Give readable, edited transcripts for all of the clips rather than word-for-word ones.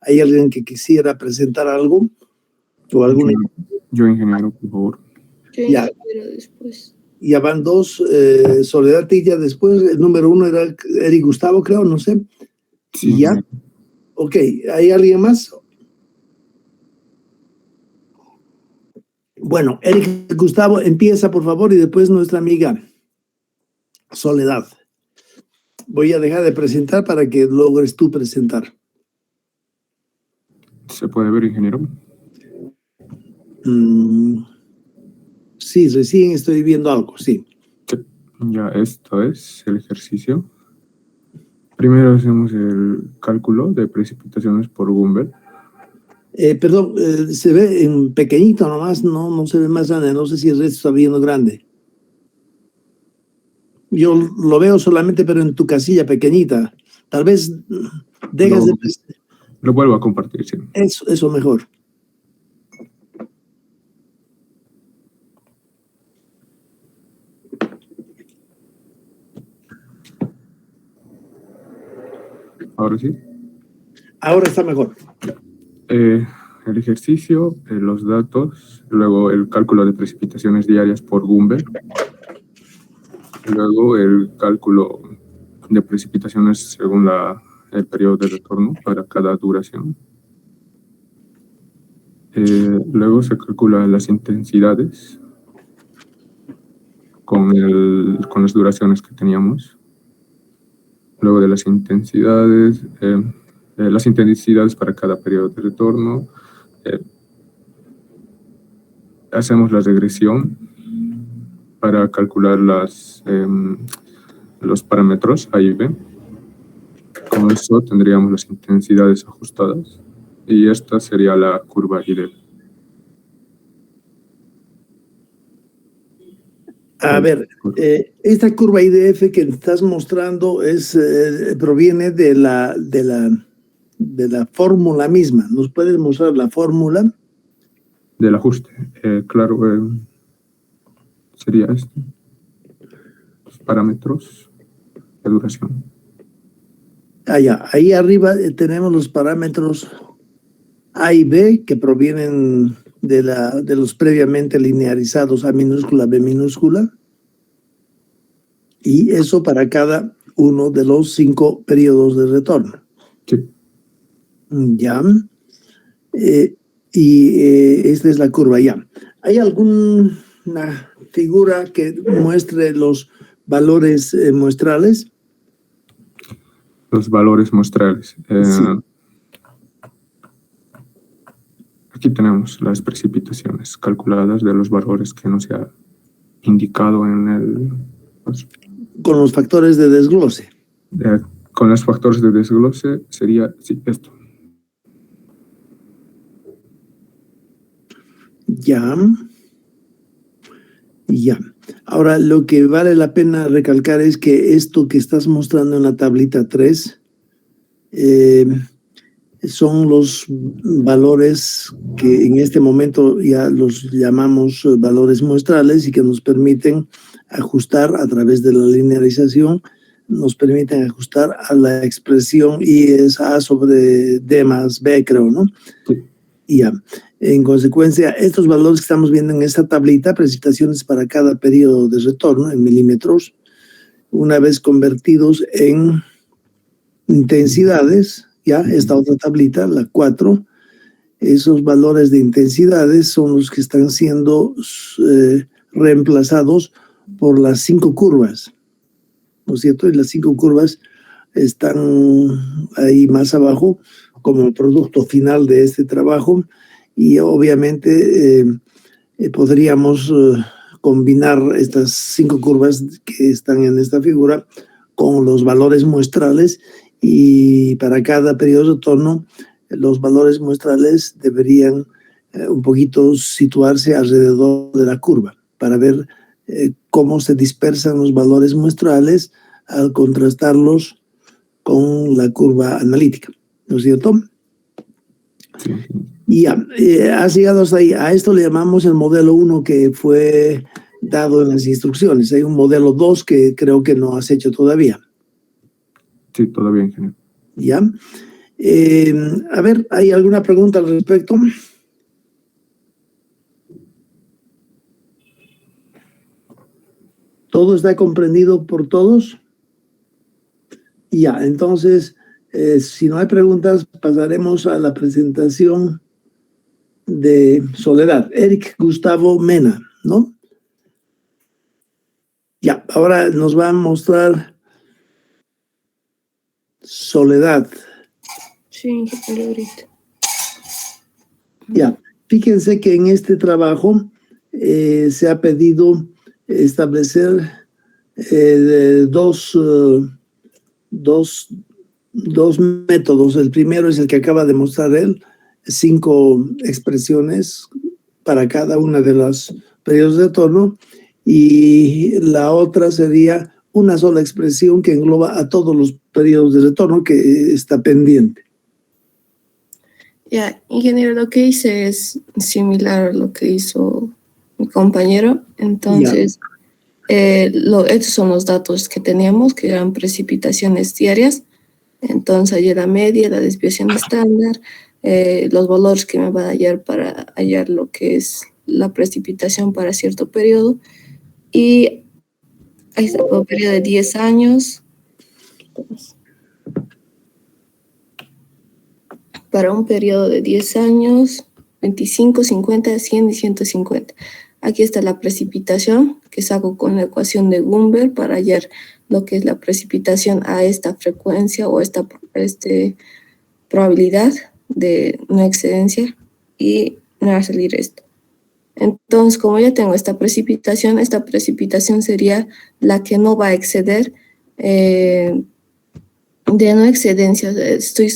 ¿Hay alguien que quisiera presentar algo? ¿O alguna? Yo, ingeniero, por favor. Ya. Después. Ya van dos, Soledad Tilla después, el número 1 era Eric Gustavo, creo, no sé. Sí, y ya. Ok, ¿hay alguien más? Bueno, Eric Gustavo, empieza por favor y después nuestra amiga Soledad. Voy a dejar de presentar para que logres tú presentar. ¿Se puede ver, ingeniero? Sí, recién estoy viendo algo, sí. Ya, esto es el ejercicio. Primero hacemos el cálculo de precipitaciones por Gumbel. Perdón, se ve en pequeñito nomás, no se ve más grande. No sé si el resto está viendo grande. Yo lo veo solamente, pero en tu casilla pequeñita. Tal vez dejas de... Lo vuelvo a compartir, sí. Eso mejor. ¿Ahora sí? Ahora está mejor. El ejercicio, los datos, luego el cálculo de precipitaciones diarias por Gumbel, luego el cálculo de precipitaciones según el periodo de retorno para cada duración. Luego se calculan las intensidades con las duraciones que teníamos. Luego de las intensidades para cada periodo de retorno. Hacemos la regresión para calcular los parámetros A y B. Con eso tendríamos las intensidades ajustadas y esta sería la curva IDF. A ver, esta curva IDF que estás mostrando proviene de la fórmula misma. ¿Nos puedes mostrar la fórmula? Del ajuste, claro, sería esto. Los parámetros de duración. Ahí arriba tenemos los parámetros A y B que provienen de los previamente linearizados A minúscula, B minúscula. Y eso para cada uno de los 5 periodos de retorno. Sí. Ya. Esta es la curva ya. ¿Hay alguna figura que muestre los valores muestrales? Los valores muestrales. Sí. Aquí tenemos las precipitaciones calculadas de los valores que nos ha indicado en el... Con los factores de desglose. Con los factores de desglose sería, sí, esto. Ya. Ahora, lo que vale la pena recalcar es que esto que estás mostrando en la tablita 3 son los valores que en este momento ya los llamamos valores muestrales y que nos permiten ajustar a través de la linearización, nos permiten ajustar a la expresión I es A sobre D más B, creo, ¿no? Sí. Ya. En consecuencia, estos valores que estamos viendo en esta tablita, precipitaciones para cada periodo de retorno en milímetros, una vez convertidos en intensidades, ya, esta otra tablita, la 4, esos valores de intensidades son los que están siendo reemplazados por las 5 curvas, ¿no es cierto? Y las 5 curvas están ahí más abajo como producto final de este trabajo y obviamente podríamos combinar estas 5 curvas que están en esta figura con los valores muestrales y para cada periodo de retorno los valores muestrales deberían un poquito situarse alrededor de la curva para ver cómo se dispersan los valores muestrales al contrastarlos con la curva analítica, ¿no es cierto? Sí. Y ya, has llegado hasta ahí. A esto le llamamos el modelo 1 que fue dado en las instrucciones. Hay un modelo 2 que creo que no has hecho todavía. Sí, todavía, ingeniero. ¿Ya? A ver, ¿hay alguna pregunta al respecto? ¿Todo está comprendido por todos? Ya, entonces, si no hay preguntas, pasaremos a la presentación de Soledad. Eric Gustavo Mena, ¿no? Ya, ahora nos va a mostrar Soledad. Sí, ahorita. Ya, fíjense que en este trabajo se ha pedido establecer dos métodos. El primero es el que acaba de mostrar él, 5 expresiones para cada una de los periodos de retorno, y la otra sería una sola expresión que engloba a todos los periodos de retorno que está pendiente. Ya, ingeniero, lo que hice es similar a lo que hizo mi compañero. Entonces, estos son los datos que teníamos, que eran precipitaciones diarias. Entonces, allí la media, la desviación estándar, los valores que me van a hallar para hallar lo que es la precipitación para cierto periodo. Y ahí está, por un periodo de 10 años. Para un periodo de 10 años, 25, 50, 100 y 150. Aquí está la precipitación, que saco con la ecuación de Gumbel para hallar lo que es la precipitación a esta frecuencia o esta probabilidad de no excedencia, y me va a salir esto. Entonces, como ya tengo esta precipitación sería la que no va a exceder de no excedencia. Estoy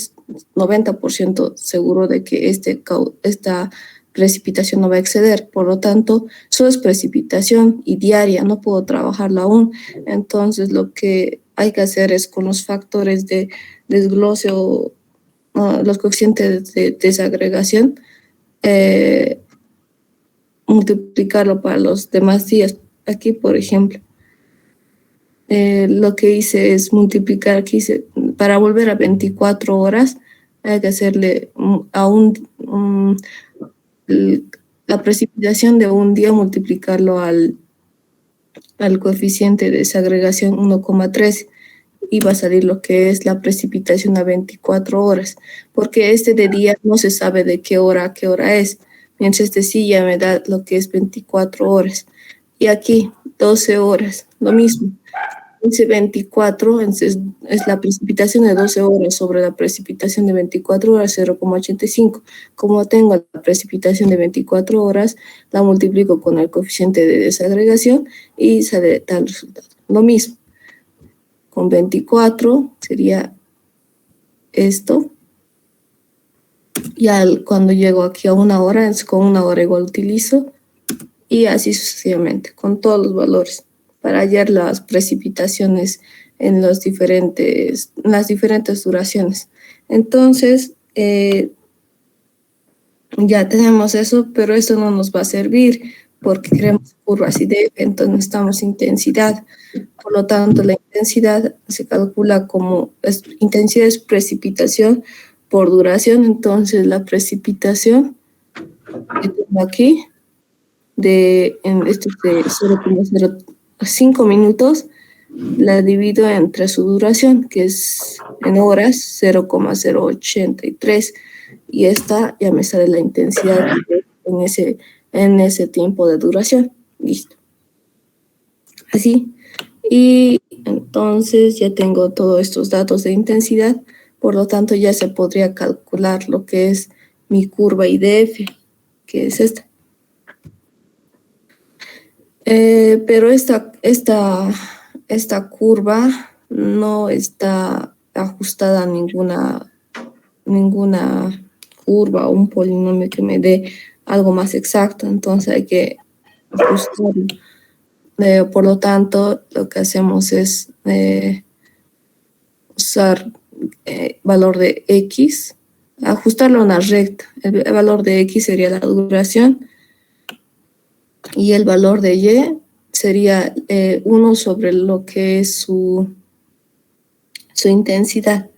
90% seguro de que esta precipitación no va a exceder. Por lo tanto, solo es precipitación y diaria, no puedo trabajarla aún. Entonces, lo que hay que hacer es con los factores de desglose o los coeficientes de desagregación, multiplicarlo para los demás días. Aquí, por ejemplo, lo que hice es multiplicar, aquí para volver a 24 horas, hay que hacerle la precipitación de un día, multiplicarlo al coeficiente de desagregación 1,3, y va a salir lo que es la precipitación a 24 horas, porque de día no se sabe de qué hora a qué hora es, mientras sí ya me da lo que es 24 horas. Y aquí 12 horas, lo mismo. Dice 24, entonces es la precipitación de 12 horas sobre la precipitación de 24 horas, 0,85. Como tengo la precipitación de 24 horas, la multiplico con el coeficiente de desagregación y sale tal resultado. Lo mismo, con 24 sería esto. Ya cuando llego aquí a 1 hora, con 1 hora igual utilizo, y así sucesivamente, con todos los valores, para hallar las precipitaciones en las diferentes duraciones. Entonces, ya tenemos eso, pero eso no nos va a servir porque queremos curvas IDF, entonces necesitamos intensidad. Por lo tanto, la intensidad se calcula como intensidad es precipitación por duración. Entonces, la precipitación que tengo aquí, esto es de 0,05 minutos, la divido entre su duración, que es en horas 0,083, y esta ya me sale la intensidad en ese tiempo de duración. Listo. Así. Y entonces ya tengo todos estos datos de intensidad, por lo tanto ya se podría calcular lo que es mi curva IDF, que es esta. Pero esta curva no está ajustada a ninguna curva o un polinomio que me dé algo más exacto, entonces hay que ajustarlo. Por lo tanto, lo que hacemos es usar valor de X, ajustarlo a una recta. El valor de X sería la duración, y el valor de Y sería 1 sobre lo que es su intensidad.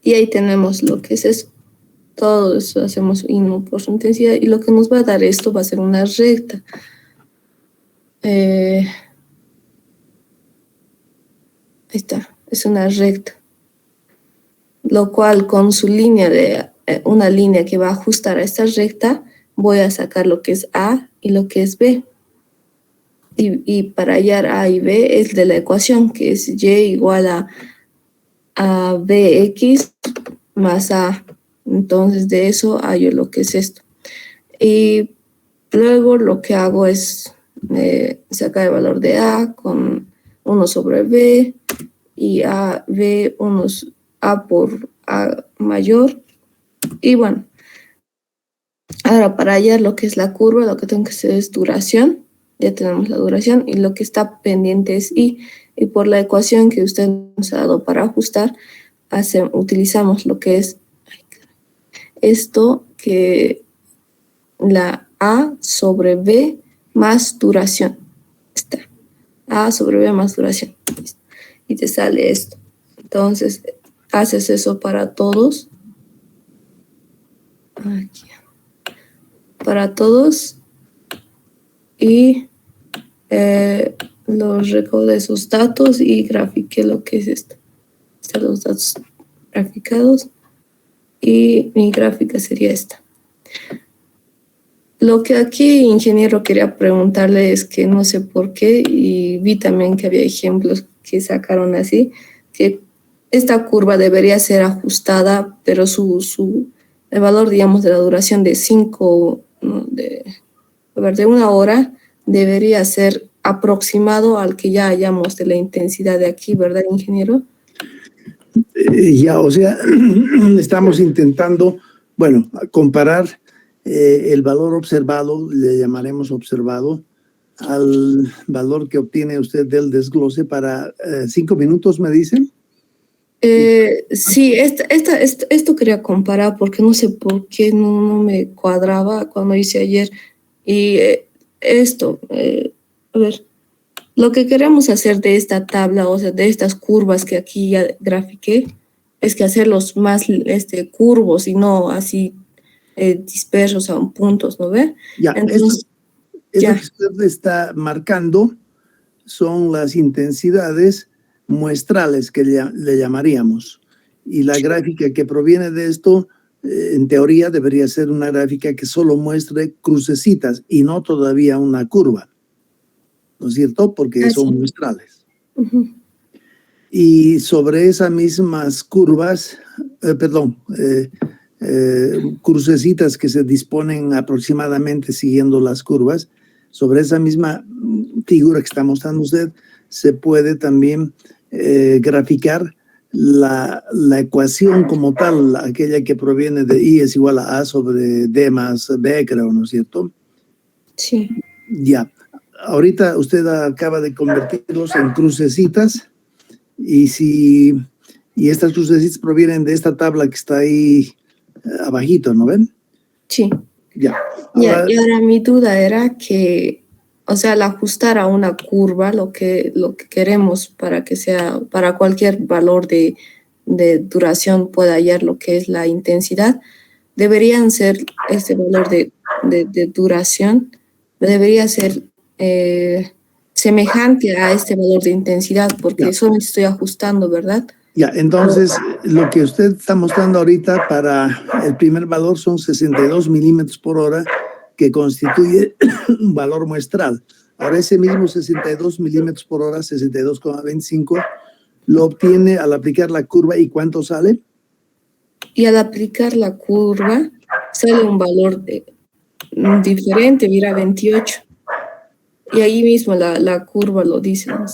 Y ahí tenemos lo que es eso. Todo eso hacemos inmo por su intensidad. Y lo que nos va a dar esto va a ser una recta. Ahí está, es una recta. Lo cual con su línea una línea que va a ajustar a esta recta, voy a sacar lo que es A y lo que es B. Y para hallar A y B es de la ecuación, que es Y igual a BX más A. Entonces de eso hallo lo que es esto. Y luego lo que hago es sacar el valor de A con 1 sobre B y A, B, A por A mayor. Y bueno, ahora para hallar lo que es la curva, lo que tengo que hacer es duración. Ya tenemos la duración y lo que está pendiente es I. Y por la ecuación que usted nos ha dado para ajustar, utilizamos lo que es esto, que la A sobre B más duración. Está. A sobre B más duración. Y te sale esto. Entonces, haces eso para todos. Aquí. Para todos. Y recordé esos datos y grafiqué lo que es esto. Están los datos graficados. Y mi gráfica sería esta. Lo que aquí, ingeniero, quería preguntarle es que no sé por qué, y vi también que había ejemplos que sacaron así, que esta curva debería ser ajustada, pero el valor, digamos, de la duración de 5, ¿no? de 1 hora, debería ser aproximado al que ya hayamos de la intensidad de aquí, ¿verdad, ingeniero? Ya, o sea, estamos intentando, bueno, comparar el valor observado, le llamaremos observado, al valor que obtiene usted del desglose para 5 minutos, ¿me dicen? Sí, esto quería comparar porque no sé por qué no me cuadraba cuando hice ayer. Y a ver, lo que queremos hacer de esta tabla, o sea, de estas curvas que aquí ya grafiqué, es que hacerlos más curvos y no así dispersos a puntos, ¿no ve? Ya, Entonces, esto ya. que usted está marcando son las intensidades muestrales que le llamaríamos. Y la gráfica que proviene de esto, en teoría, debería ser una gráfica que solo muestre crucecitas y no todavía una curva. ¿No es cierto? Porque son muestrales. Uh-huh. Y sobre esas mismas curvas, crucecitas que se disponen aproximadamente siguiendo las curvas, sobre esa misma figura que está mostrando usted, se puede también graficar la ecuación como tal, aquella que proviene de I es igual a sobre D más B, creo, ¿no es cierto? Sí. Ya. Ahorita usted acaba de convertirlos en crucecitas y estas crucecitas provienen de esta tabla que está ahí abajito, ¿no ven? Sí. Ya. Y ahora mi duda era que, o sea, al ajustar a una curva, lo que queremos para que sea, para cualquier valor de duración pueda hallar lo que es la intensidad, deberían ser este valor de duración, debería ser semejante a este valor de intensidad, porque solo estoy ajustando, ¿verdad? Ya, entonces lo que usted está mostrando ahorita para el primer valor son 62 milímetros por hora, que constituye un valor muestral. Ahora ese mismo 62 milímetros por hora, 62,25, lo obtiene al aplicar la curva. ¿Y cuánto sale? Y al aplicar la curva sale un valor diferente, mira, 28. Y ahí mismo la curva lo dice, ¿no?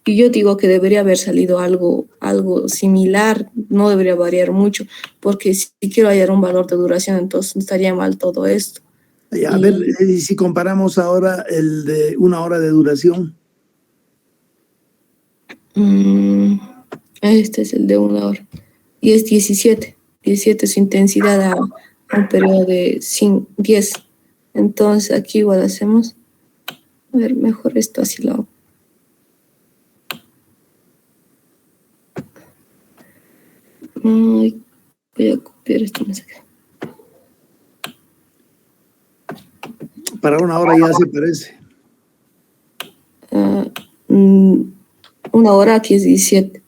Y yo digo que debería haber salido algo similar, no debería variar mucho, porque si quiero hallar un valor de duración, entonces estaría mal todo esto. A ver, si comparamos ahora el de 1 hora de duración. Este es el de 1 hora. Y es 17. 17 su intensidad a un periodo de 10. Entonces aquí igual hacemos. A ver, mejor esto así lo hago. Voy a copiar este mensaje. Para una hora ya se parece. Una hora aquí es 17.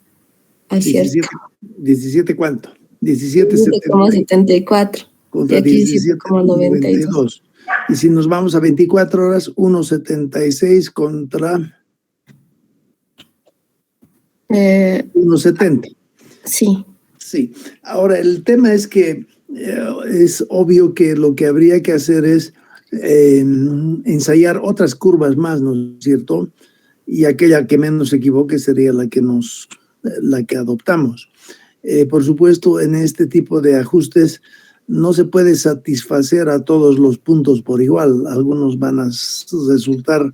Acierto. 17 ¿cuánto? 17,74 contra 17,92. Y si nos vamos a 24 horas, 1,76 contra 1,70. Sí. Sí. Ahora, el tema es que es obvio que lo que habría que hacer es ensayar otras curvas más, ¿no es cierto? Y aquella que menos se equivoque sería la que adoptamos. Por supuesto, en este tipo de ajustes no se puede satisfacer a todos los puntos por igual. Algunos van a resultar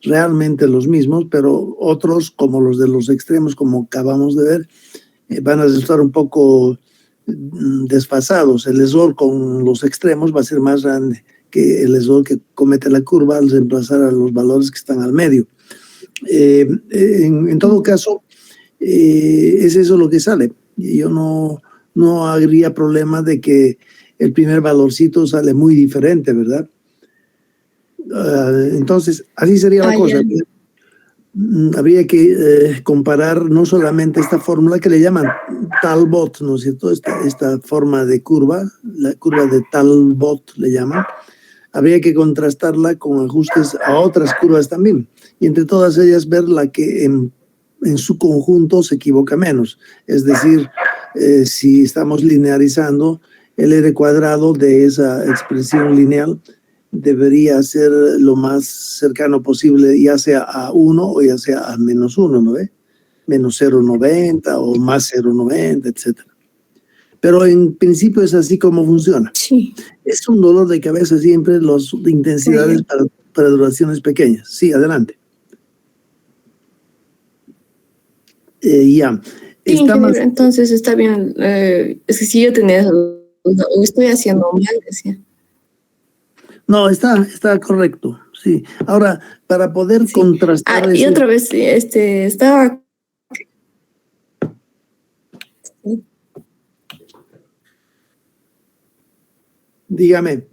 realmente los mismos, pero otros, como los de los extremos, como acabamos de ver, van a resultar un poco desfasados. El error con los extremos va a ser más grande que el error que comete la curva al reemplazar a los valores que están al medio. En todo caso, es eso lo que sale. Yo no habría problema de que el primer valorcito sale muy diferente, ¿verdad? Entonces, así sería la cosa. Habría que comparar no solamente esta fórmula que le llaman Talbot, ¿no es cierto? Esta forma de curva, la curva de Talbot le llaman. Habría que contrastarla con ajustes a otras curvas también. Y entre todas ellas ver la que en su conjunto se equivoca menos. Es decir, si estamos linearizando, el R cuadrado de esa expresión lineal debería ser lo más cercano posible, ya sea a 1 o ya sea a menos 1, ¿no ve? Menos 0,90 o más 0,90, etc. Pero en principio es así como funciona. Sí. Es un dolor de cabeza siempre las intensidades para duraciones pequeñas. Sí, adelante. Ya. Sí, entonces está bien. Es que si yo tenía o estoy haciendo mal, decía. No, está correcto, sí. Ahora, para poder contrastar y otra vez, estaba... Dígame.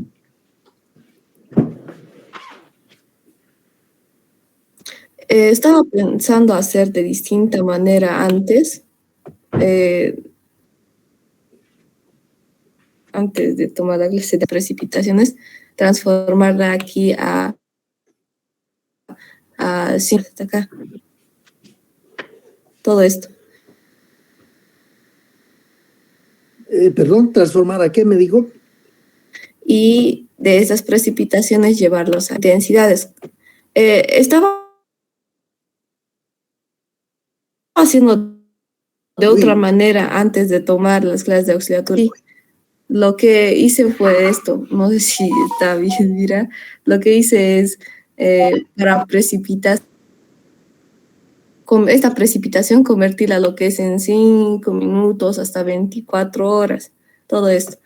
Estaba pensando hacer de distinta manera antes. Antes de tomar la clase de precipitaciones, transformarla aquí a acá. Todo esto. Perdón, ¿transformar a qué me dijo? Y de esas precipitaciones llevarlos a densidades. Estaba haciendo de otra manera antes de tomar las clases de auxiliatoría. Lo que hice fue esto, no sé si está bien, mira, lo que hice es para precipitar, con esta precipitación convertirla a lo que es en 5 minutos hasta 24 horas, todo esto.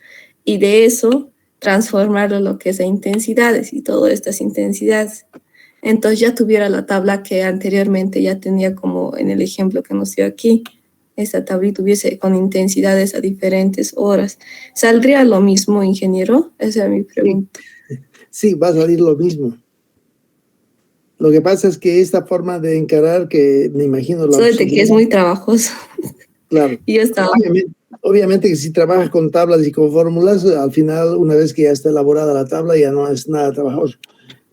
Y de eso transformarlo a lo que es a intensidades y todas estas intensidades. Entonces ya tuviera la tabla que anteriormente ya tenía como en el ejemplo que nos dio aquí. Esta tablita tuviese con intensidades a diferentes horas. ¿Saldría lo mismo, ingeniero? Esa es mi pregunta. Sí, va a salir lo mismo. Lo que pasa es que esta forma de encarar, que me imagino... Suerte que es muy trabajoso. Claro. Y yo estaba... Obviamente que si trabajas con tablas y con fórmulas, al final, una vez que ya está elaborada la tabla, ya no es nada trabajoso.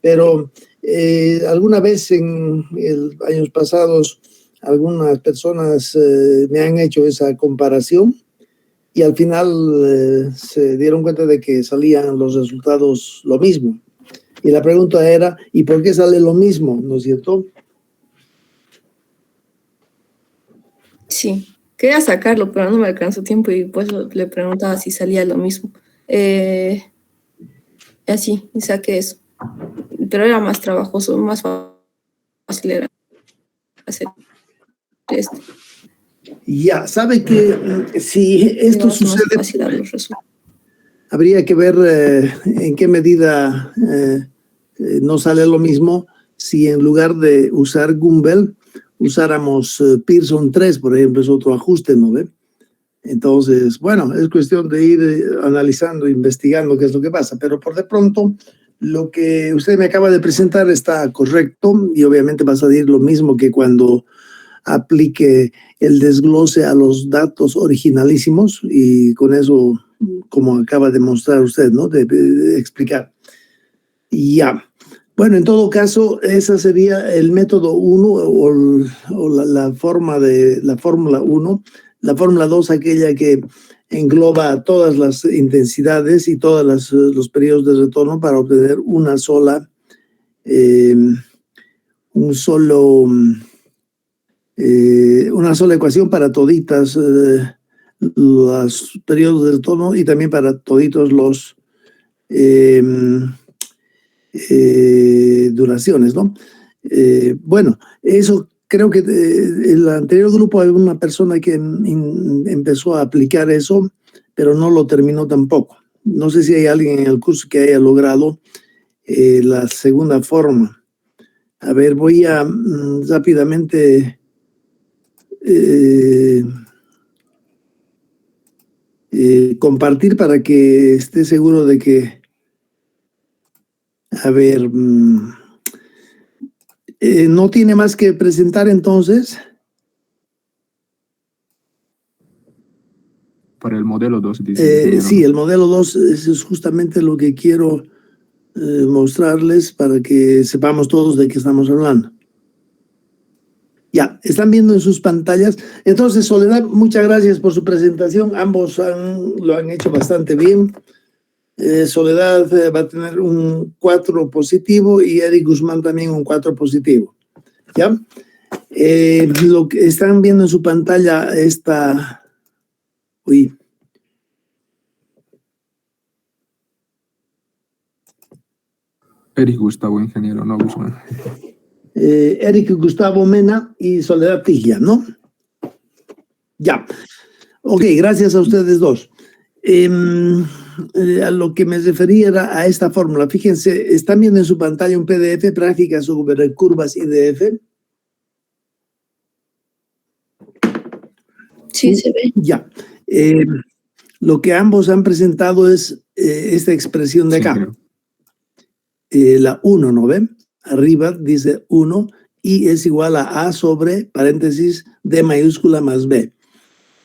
Pero alguna vez en años pasados, algunas personas me han hecho esa comparación y al final se dieron cuenta de que salían los resultados lo mismo. Y la pregunta era, ¿y por qué sale lo mismo? ¿No es cierto? Sí, quería sacarlo, pero no me alcanzó tiempo y pues le preguntaba si salía lo mismo. Así, y saqué eso. Pero era más trabajoso, más fácil era hacer esto. Ya, sabe que si esto sucede, habría que ver en qué medida no sale lo mismo si en lugar de usar Gumbel usáramos Pearson 3, por ejemplo, es otro ajuste, ¿no ve? Entonces, bueno, es cuestión de ir analizando, investigando qué es lo que pasa, pero por de pronto lo que usted me acaba de presentar está correcto y obviamente va a salir lo mismo que cuando aplique el desglose a los datos originalísimos y con eso, como acaba de mostrar usted, ¿no? De explicar. Y ya. Bueno, en todo caso, ese sería el método 1 o la fórmula 1. La fórmula 2, aquella que engloba todas las intensidades y todos los periodos de retorno para obtener una sola ecuación para toditas los periodos de retorno y también para toditos los duraciones, ¿no? Bueno, eso creo que en el anterior grupo había una persona que empezó a aplicar eso, pero no lo terminó tampoco. No sé si hay alguien en el curso que haya logrado la segunda forma. A ver, voy a rápidamente compartir para que esté seguro de que, a ver, no tiene más que presentar entonces. Para el modelo 2, dice. Sí, el modelo 2 es justamente lo que quiero mostrarles para que sepamos todos de qué estamos hablando. Ya, están viendo en sus pantallas. Entonces, Soledad, muchas gracias por su presentación. Ambos lo han hecho bastante bien. Soledad va a tener un 4 positivo y Eric Guzmán también un 4 positivo. ¿Ya? Lo que están viendo en su pantalla esta... Uy. Eric Gustavo, ingeniero, no Guzmán. Eric Gustavo Mena y Soledad Tigia, ¿no? Ya. Ok, gracias a ustedes dos. A lo que me refería era a esta fórmula. Fíjense, están viendo en su pantalla un PDF, prácticas sobre curvas IDF. Sí, se ve. Ya. Lo que ambos han presentado es esta expresión de acá. La 1, ¿no ven? Arriba dice 1 y es igual a sobre, paréntesis, D mayúscula más B.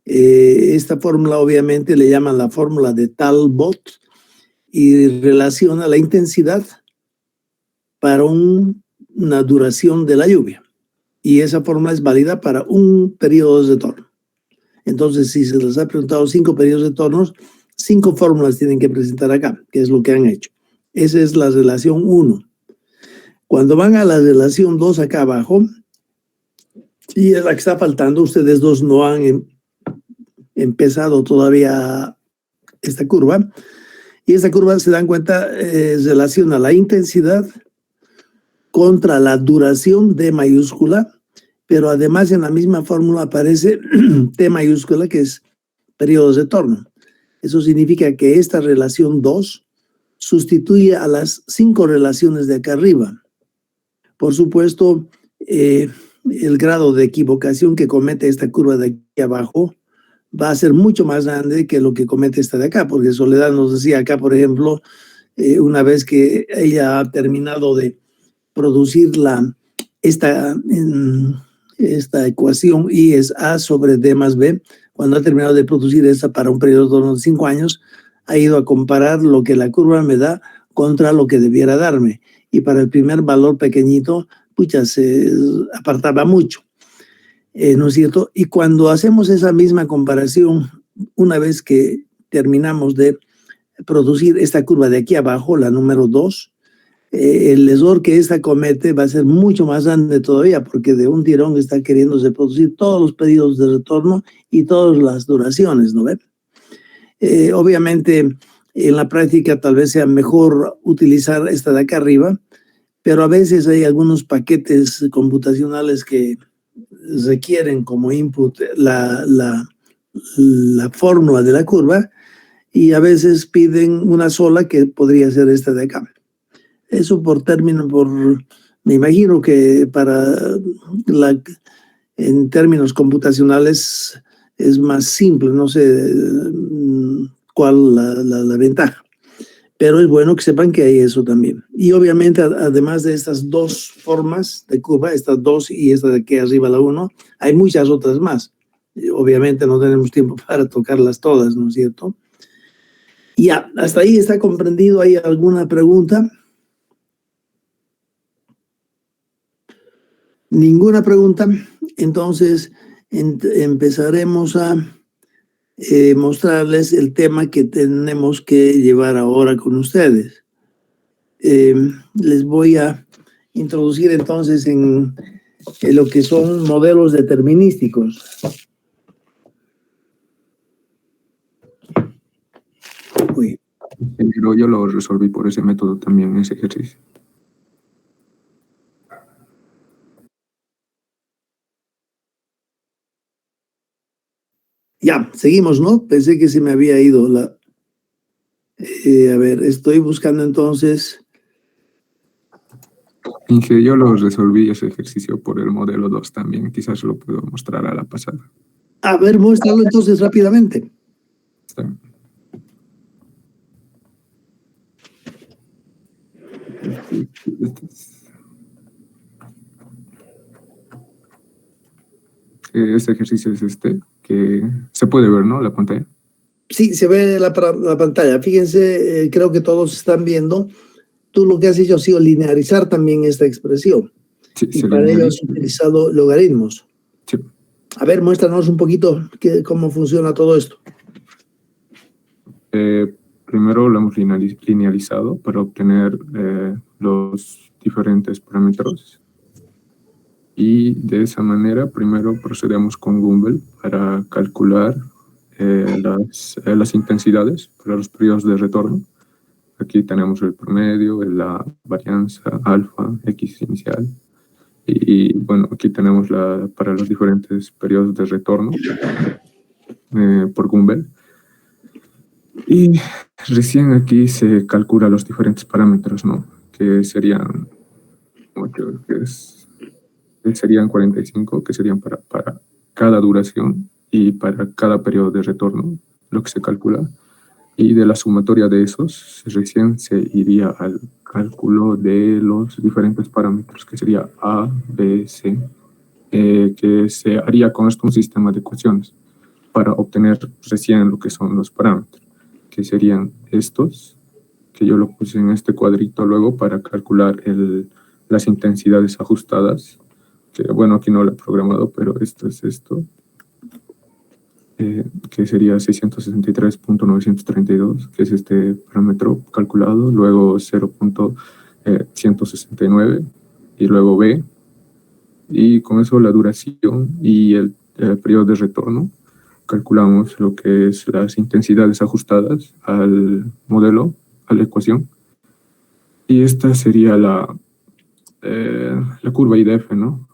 Esta fórmula obviamente le llaman la fórmula de Talbot y relaciona la intensidad para una duración de la lluvia. Y esa fórmula es válida para un periodo de retorno. Entonces, si se les ha preguntado 5 periodos de retornos, 5 fórmulas tienen que presentar acá, que es lo que han hecho. Esa es la relación 1. Cuando van a la relación 2 acá abajo, y es la que está faltando, ustedes dos no han empezado todavía esta curva, y esta curva, se dan cuenta, relaciona la intensidad contra la duración D mayúscula, pero además en la misma fórmula aparece T mayúscula, que es periodos de retorno. Eso significa que esta relación 2 sustituye a las 5 relaciones de acá arriba. Por supuesto, el grado de equivocación que comete esta curva de aquí abajo va a ser mucho más grande que lo que comete esta de acá, porque Soledad nos decía acá, por ejemplo, una vez que ella ha terminado de producir esta ecuación I es A sobre D más B, cuando ha terminado de producir esta para un periodo de 5 años, ha ido a comparar lo que la curva me da contra lo que debiera darme. Y para el primer valor pequeñito, pucha, se apartaba mucho. ¿No es cierto? Y cuando hacemos esa misma comparación, una vez que terminamos de producir esta curva de aquí abajo, la número 2, el error que esta comete va a ser mucho más grande todavía, porque de un tirón está queriéndose producir todos los periodos de retorno y todas las duraciones, ¿no ven? Obviamente, en la práctica tal vez sea mejor utilizar esta de acá arriba, pero a veces hay algunos paquetes computacionales que requieren como input la fórmula de la curva y a veces piden una sola que podría ser esta de acá. Eso me imagino que en términos computacionales es más simple, no sé cuál la ventaja. Pero es bueno que sepan que hay eso también. Y obviamente, además de estas dos formas de curva, estas dos y esta de aquí arriba, la 1, hay muchas otras más. Obviamente no tenemos tiempo para tocarlas todas, ¿no es cierto? Ya, hasta ahí está comprendido. ¿Hay alguna pregunta? Ninguna pregunta. Entonces, empezaremos a mostrarles el tema que tenemos que llevar ahora con ustedes. Les voy a introducir entonces en lo que son modelos determinísticos. Uy. Pero yo lo resolví por ese método también, ese ejercicio. Ya, seguimos, ¿no? Pensé que se me había ido la... a ver, estoy buscando entonces... Inge, yo lo resolví ese ejercicio por el modelo 2 también. Quizás lo puedo mostrar a la pasada. A ver, muéstralo entonces rápidamente. Está bien. Este ejercicio es este, que se puede ver, ¿no? La pantalla. Sí, se ve la pantalla. Fíjense, creo que todos están viendo. Tú lo que has hecho ha sido linearizar también esta expresión. Sí, Y para ello has utilizado logaritmos. Sí. A ver, muéstranos un poquito cómo funciona todo esto. Primero lo hemos linealizado para obtener los diferentes parámetros. Y de esa manera, primero procedemos con Gumbel para calcular las intensidades para los periodos de retorno. Aquí tenemos el promedio, la varianza, alfa, X inicial. Y bueno, aquí tenemos para los diferentes periodos de retorno por Gumbel. Y recién aquí se calcula los diferentes parámetros, ¿no? Que serían 8, que serían 45, que serían para cada duración y para cada periodo de retorno, lo que se calcula. Y de la sumatoria de esos, recién se iría al cálculo de los diferentes parámetros, que sería A, B, C, que se haría con esto un sistema de ecuaciones para obtener recién lo que son los parámetros, que serían estos, que yo lo puse en este cuadrito luego para calcular las intensidades ajustadas, que bueno, aquí no lo he programado, pero esto es esto, que sería 663.932, que es este parámetro calculado, luego 0.169 y luego B, y con eso la duración y el periodo de retorno. Calculamos lo que es las intensidades ajustadas al modelo, a la ecuación. Y esta sería la curva IDF, ¿no?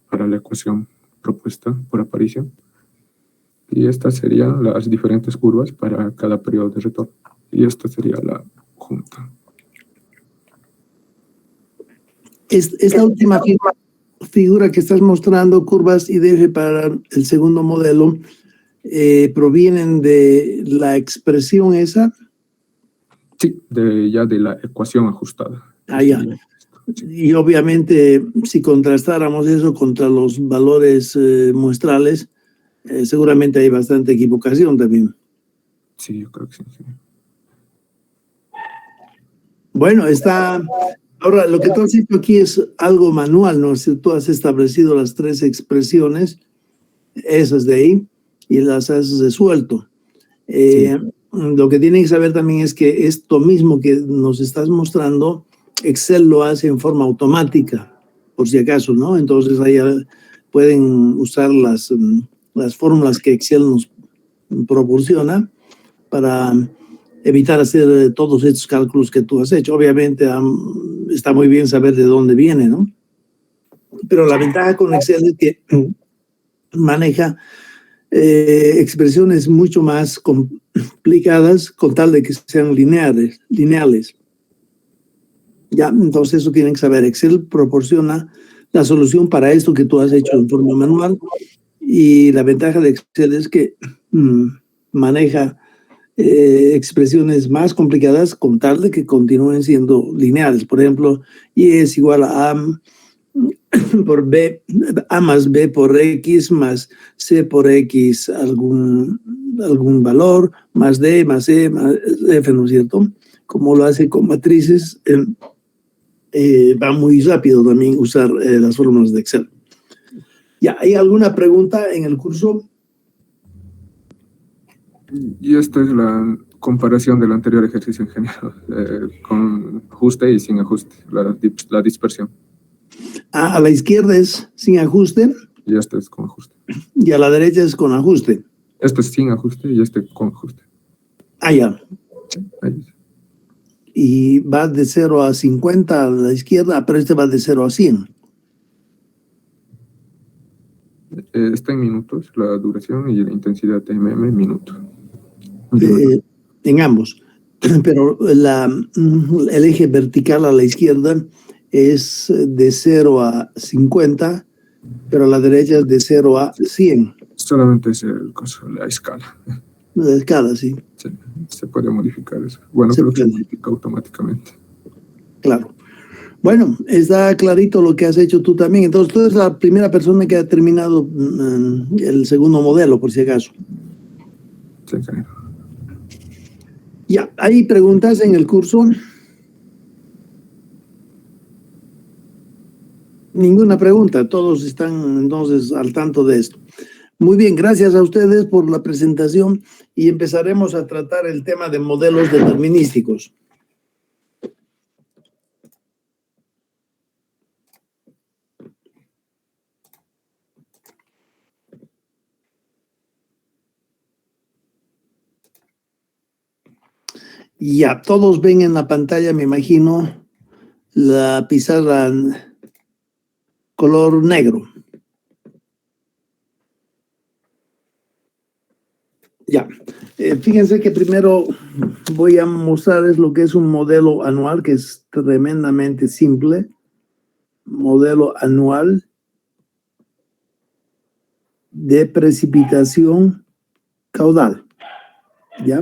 Para la ecuación propuesta por Aparicio. Y estas serían las diferentes curvas para cada periodo de retorno. Y esta sería la junta. Esta última figura que estás mostrando, curvas IDF para el segundo modelo, ¿provienen de la expresión esa? Sí, ya de la ecuación ajustada. Ah, ya. Sí. Y obviamente, si contrastáramos eso contra los valores muestrales, seguramente hay bastante equivocación también. Sí, yo creo que sí. Bueno, ahora lo que tú has hecho aquí es algo manual, ¿no? Si tú has establecido las 3 expresiones, esas de ahí, y las has resuelto. Sí. Lo que tienen que saber también es que esto mismo que nos estás mostrando, Excel lo hace en forma automática, por si acaso, ¿no? Entonces ahí pueden usar las fórmulas que Excel nos proporciona para evitar hacer todos estos cálculos que tú has hecho. Obviamente está muy bien saber de dónde viene, ¿no? Pero la ventaja con Excel es que maneja expresiones mucho más complicadas con tal de que sean lineales. Ya, entonces eso tienen que saber. Excel proporciona la solución para esto que tú has hecho en forma manual Y la ventaja de Excel es que maneja expresiones más complicadas con tal de que continúen siendo lineales. Por ejemplo, y es igual a por B, A más B por X más C por X algún valor, más D más E más F, ¿no es cierto? Como lo hace con matrices, va muy rápido también usar las fórmulas de Excel. ¿Ya hay alguna pregunta en el curso? Y esta es la comparación del anterior ejercicio ingeniero, con ajuste y sin ajuste, la dispersión. A la izquierda es sin ajuste. Y este es con ajuste. Y a la derecha es con ajuste. Este es sin ajuste y este con ajuste. Ah, ya. Ahí. Y va de 0 a 50 a la izquierda, pero este va de 0 a 100. Está en minutos, la duración y la intensidad de mm en minuto. En ambos. Pero el eje vertical a la izquierda es de 0 a 50, pero a la derecha es de 0 a 100. Solamente es la escala. La escala, sí. Se puede modificar eso. Bueno, creo que se modifica automáticamente. Claro. Bueno, está clarito lo que has hecho tú también. Entonces, tú eres la primera persona que ha terminado el segundo modelo, por si acaso. Sí, ingeniero. Ya, ¿hay preguntas en el curso? Ninguna pregunta, todos están entonces al tanto de esto. Muy bien, gracias a ustedes por la presentación y empezaremos a tratar el tema de modelos determinísticos. Ya, todos ven en la pantalla, me imagino, la pizarra color negro. Ya, fíjense que primero voy a mostrarles lo que es un modelo anual, que es tremendamente simple. Modelo anual de precipitación caudal. ¿Ya?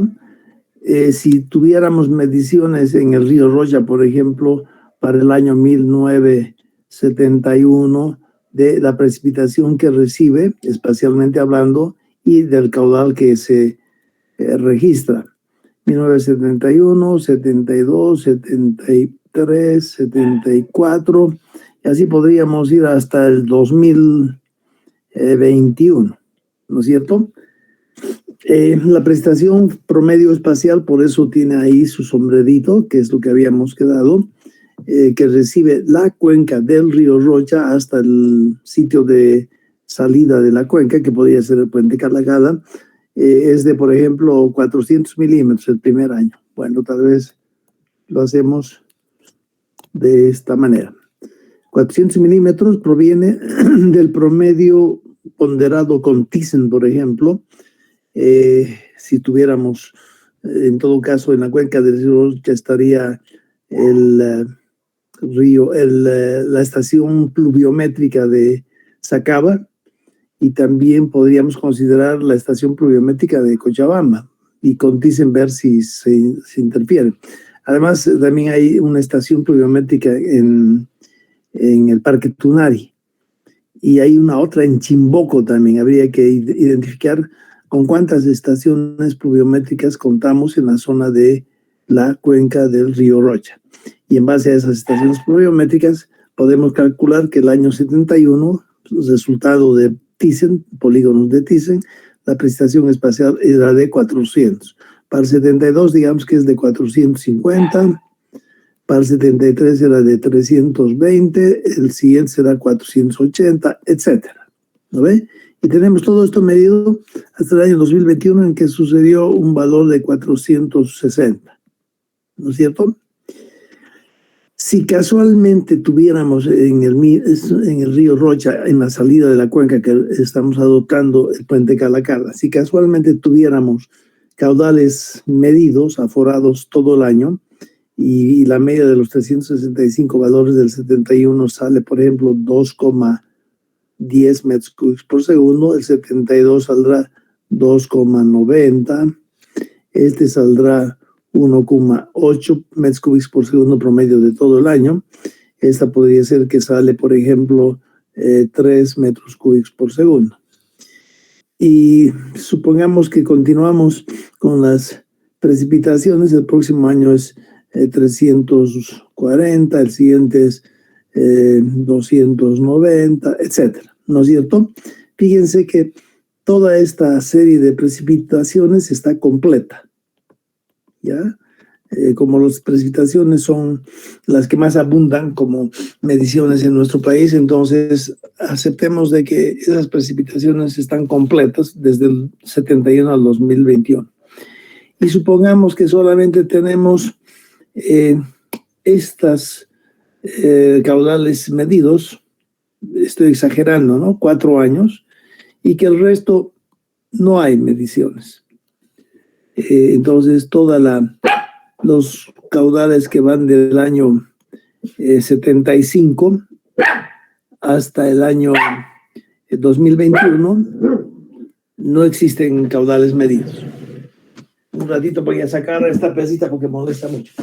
Si tuviéramos mediciones en el río Rocha, por ejemplo, para el año 1971, de la precipitación que recibe, espacialmente hablando, y del caudal que se registra. 1971, 72, 73, 74, y así podríamos ir hasta el 2021, ¿no es cierto? La prestación promedio espacial, por eso tiene ahí su sombrerito, que es lo que habíamos quedado, que recibe la cuenca del río Rocha hasta el sitio de salida de la cuenca, que podría ser el puente Calagada, es de, por ejemplo, 400 milímetros el primer año. Bueno, tal vez lo hacemos de esta manera. 400 milímetros proviene del promedio ponderado con Thyssen, por ejemplo. Si tuviéramos, en todo caso, en la cuenca del río Rocha estaría la estación pluviométrica de Sacaba, y también podríamos considerar la estación pluviométrica de Cochabamba, y con Thyssen ver si se interfiere. Además, también hay una estación pluviométrica en el Parque Tunari, y hay una otra en Chimboco también. Habría que identificar con cuántas estaciones pluviométricas contamos en la zona de la cuenca del río Rocha. Y en base a esas estaciones pluviométricas podemos calcular que el año 71, resultado de Thyssen, polígonos de Thyssen, la precipitación espacial era de 400. Para el 72 digamos que es de 450, para el 73 era de 320, el siguiente será 480, etcétera. ¿No ve? Y tenemos todo esto medido hasta el año 2021, en que sucedió un valor de 460. ¿No es cierto? Si casualmente tuviéramos en el río Rocha, en la salida de la cuenca que estamos adoptando, el puente Calacala, si casualmente tuviéramos caudales medidos, aforados todo el año, y la media de los 365 valores del 71 sale, por ejemplo, 2,8 10 metros cúbicos por segundo, el 72 saldrá 2,90, este saldrá 1,8 metros cúbicos por segundo promedio de todo el año. Esta podría ser que sale, por ejemplo, 3 metros cúbicos por segundo. Y supongamos que continuamos con las precipitaciones, el próximo año es 340, el siguiente es 290, etcétera, ¿no es cierto? Fíjense que toda esta serie de precipitaciones está completa, ¿ya? Como las precipitaciones son las que más abundan como mediciones en nuestro país, entonces aceptemos de que esas precipitaciones están completas desde el 71 al 2021. Y supongamos que solamente tenemos estas caudales medidos, estoy exagerando, ¿no? 4 años, y que el resto no hay mediciones. Entonces, los caudales que van del año 75 hasta el año 2021 no existen caudales medidos. Un ratito voy a sacar esta pesita porque molesta mucho.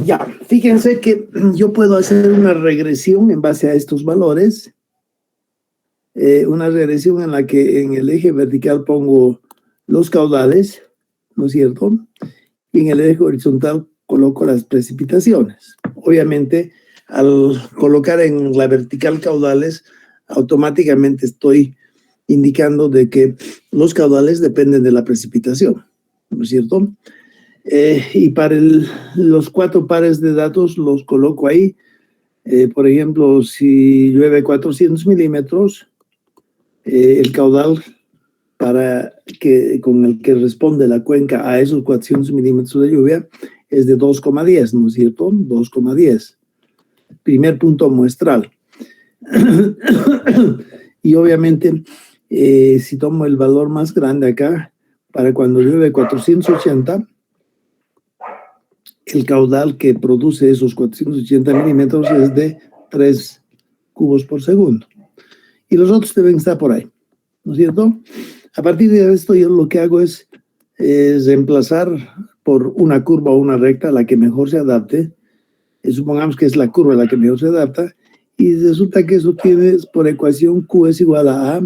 Ya, fíjense que yo puedo hacer una regresión en base a estos valores, una regresión en la que en el eje vertical pongo los caudales, ¿no es cierto? Y en el eje horizontal coloco las precipitaciones. Obviamente, al colocar en la vertical caudales, automáticamente estoy indicando de que los caudales dependen de la precipitación, ¿no es cierto? Y para los 4 pares de datos los coloco ahí. Por ejemplo, si llueve 400 milímetros, el caudal con el que responde la cuenca a esos 400 milímetros de lluvia es de 2,10, ¿no es cierto? 2,10. Primer punto muestral. Y obviamente, si tomo el valor más grande acá, para cuando llueve 480, el caudal que produce esos 480 milímetros es de 3 cubos por segundo. Y los otros deben estar por ahí, ¿no es cierto? A partir de esto yo lo que hago es reemplazar por una curva o una recta la que mejor se adapte. Supongamos que es la curva la que mejor se adapta. Y resulta que eso tiene por ecuación Q es igual a A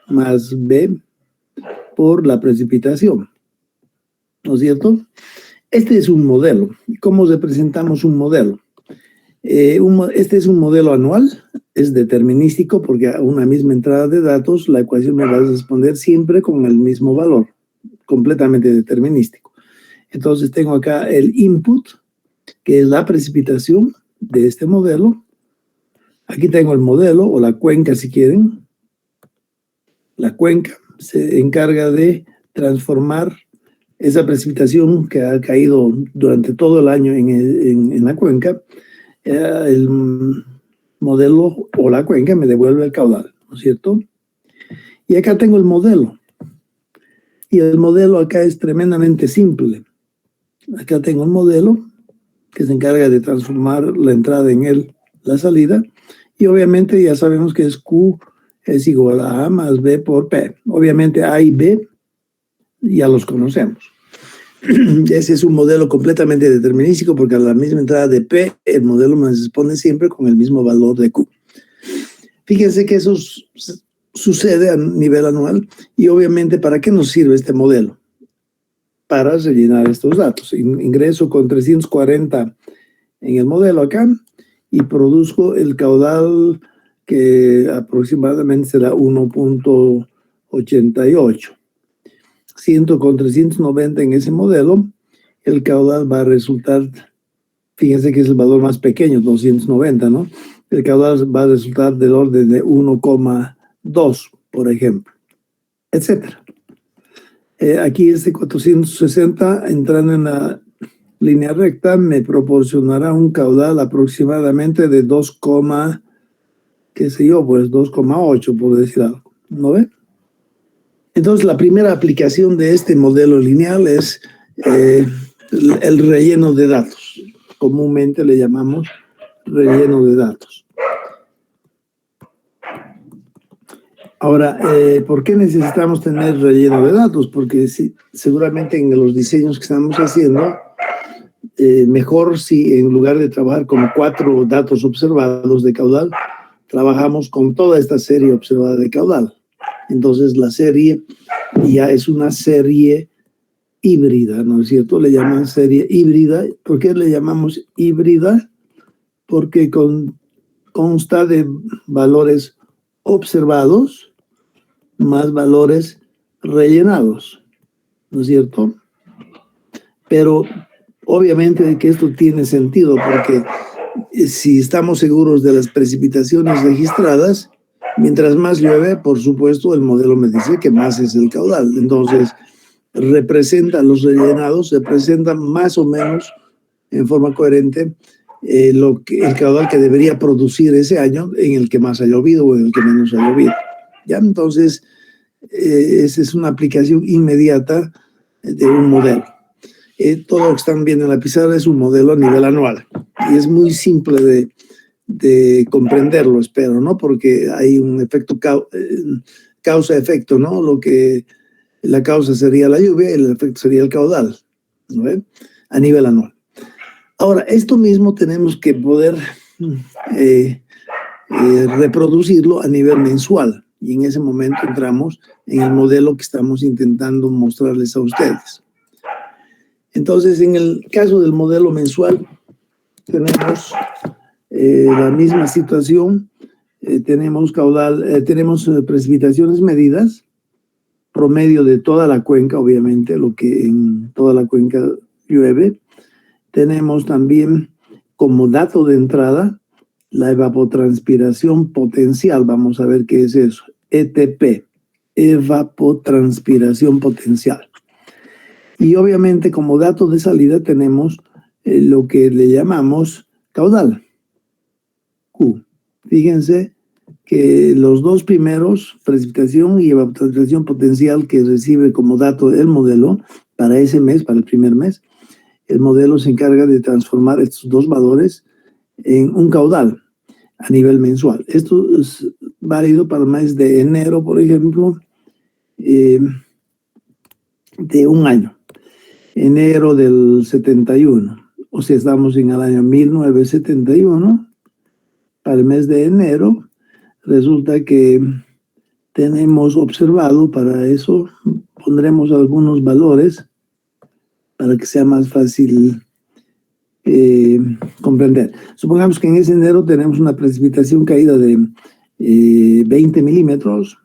más B por la precipitación, ¿no es cierto? Este es un modelo. ¿Cómo representamos un modelo? Este es un modelo anual, es determinístico porque a una misma entrada de datos la ecuación me va a responder siempre con el mismo valor, completamente determinístico. Entonces tengo acá el input, que es la precipitación de este modelo. Aquí tengo el modelo o la cuenca si quieren. La cuenca se encarga de transformar esa precipitación que ha caído durante todo el año en la cuenca. El modelo o la cuenca me devuelve el caudal, ¿no es cierto? Y acá tengo el modelo. Y el modelo acá es tremendamente simple. Acá tengo un modelo que se encarga de transformar la entrada en la salida. Y obviamente ya sabemos que es Q es igual a A más B por P. Obviamente A y B ya los conocemos. Ese es un modelo completamente determinístico porque a la misma entrada de P, el modelo me responde siempre con el mismo valor de Q. Fíjense que eso sucede a nivel anual y obviamente ¿para qué nos sirve este modelo? Para rellenar estos datos. Ingreso con 340 en el modelo acá y produzco el caudal que aproximadamente será 1,88. Con 390 en ese modelo, el caudal va a resultar, fíjense que es el valor más pequeño, 290, ¿no? El caudal va a resultar del orden de 1,2, por ejemplo, etcétera. Aquí este 460, entrando en la línea recta, me proporcionará un caudal aproximadamente de 2,8, por decir algo, ¿no ve? Entonces, la primera aplicación de este modelo lineal es el relleno de datos. Comúnmente le llamamos relleno de datos. Ahora, ¿por qué necesitamos tener relleno de datos? Porque seguramente en los diseños que estamos haciendo, mejor si en lugar de trabajar con 4 datos observados de caudal, trabajamos con toda esta serie observada de caudal. Entonces, la serie ya es una serie híbrida, ¿no es cierto? Le llaman serie híbrida. ¿Por qué le llamamos híbrida? Porque consta de valores observados más valores rellenados, ¿no es cierto? Pero obviamente que esto tiene sentido porque si estamos seguros de las precipitaciones registradas, mientras más llueve, por supuesto, el modelo me dice que más es el caudal. Entonces, los rellenados representan más o menos en forma coherente el caudal que debería producir ese año en el que más ha llovido o en el que menos ha llovido. ¿Ya? Entonces, esa es una aplicación inmediata de un modelo. Todo lo que están viendo en la pizarra es un modelo a nivel anual y es muy simple de comprenderlo, espero, ¿no? Porque hay un efecto causa-efecto, ¿no? La causa sería la lluvia y el efecto sería el caudal, ¿no? A nivel anual. Ahora, esto mismo tenemos que poder reproducirlo a nivel mensual y en ese momento entramos en el modelo que estamos intentando mostrarles a ustedes. Entonces, en el caso del modelo mensual, tenemos la misma situación. Tenemos precipitaciones medidas, promedio de toda la cuenca, obviamente, lo que en toda la cuenca llueve. Tenemos también como dato de entrada la evapotranspiración potencial. Vamos a ver qué es eso. ETP, evapotranspiración potencial. Y obviamente como dato de salida tenemos lo que le llamamos caudal, Q. Fíjense que los dos primeros, precipitación y evapotranspiración potencial que recibe como dato el modelo para ese mes, para el primer mes, el modelo se encarga de transformar estos dos valores en un caudal a nivel mensual. Esto es válido para el mes de enero, por ejemplo, de un año. Enero del 71, o sea, estamos en el año 1971, para el mes de enero, resulta que tenemos observado, para eso pondremos algunos valores para que sea más fácil comprender. Supongamos que en ese enero tenemos una precipitación caída de 20 milímetros,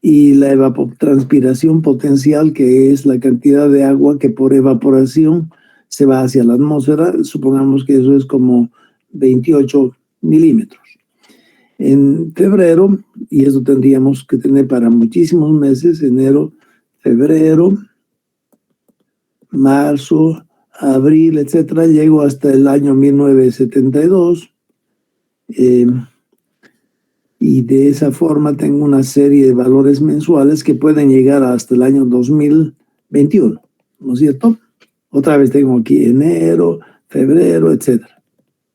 y la evapotranspiración potencial, que es la cantidad de agua que por evaporación se va hacia la atmósfera, supongamos que eso es como 28 milímetros. En febrero, y eso tendríamos que tener para muchísimos meses, enero, febrero, marzo, abril, etcétera, llego hasta el año 1972, y de esa forma tengo una serie de valores mensuales que pueden llegar hasta el año 2021, ¿no es cierto? Otra vez tengo aquí enero, febrero, etc.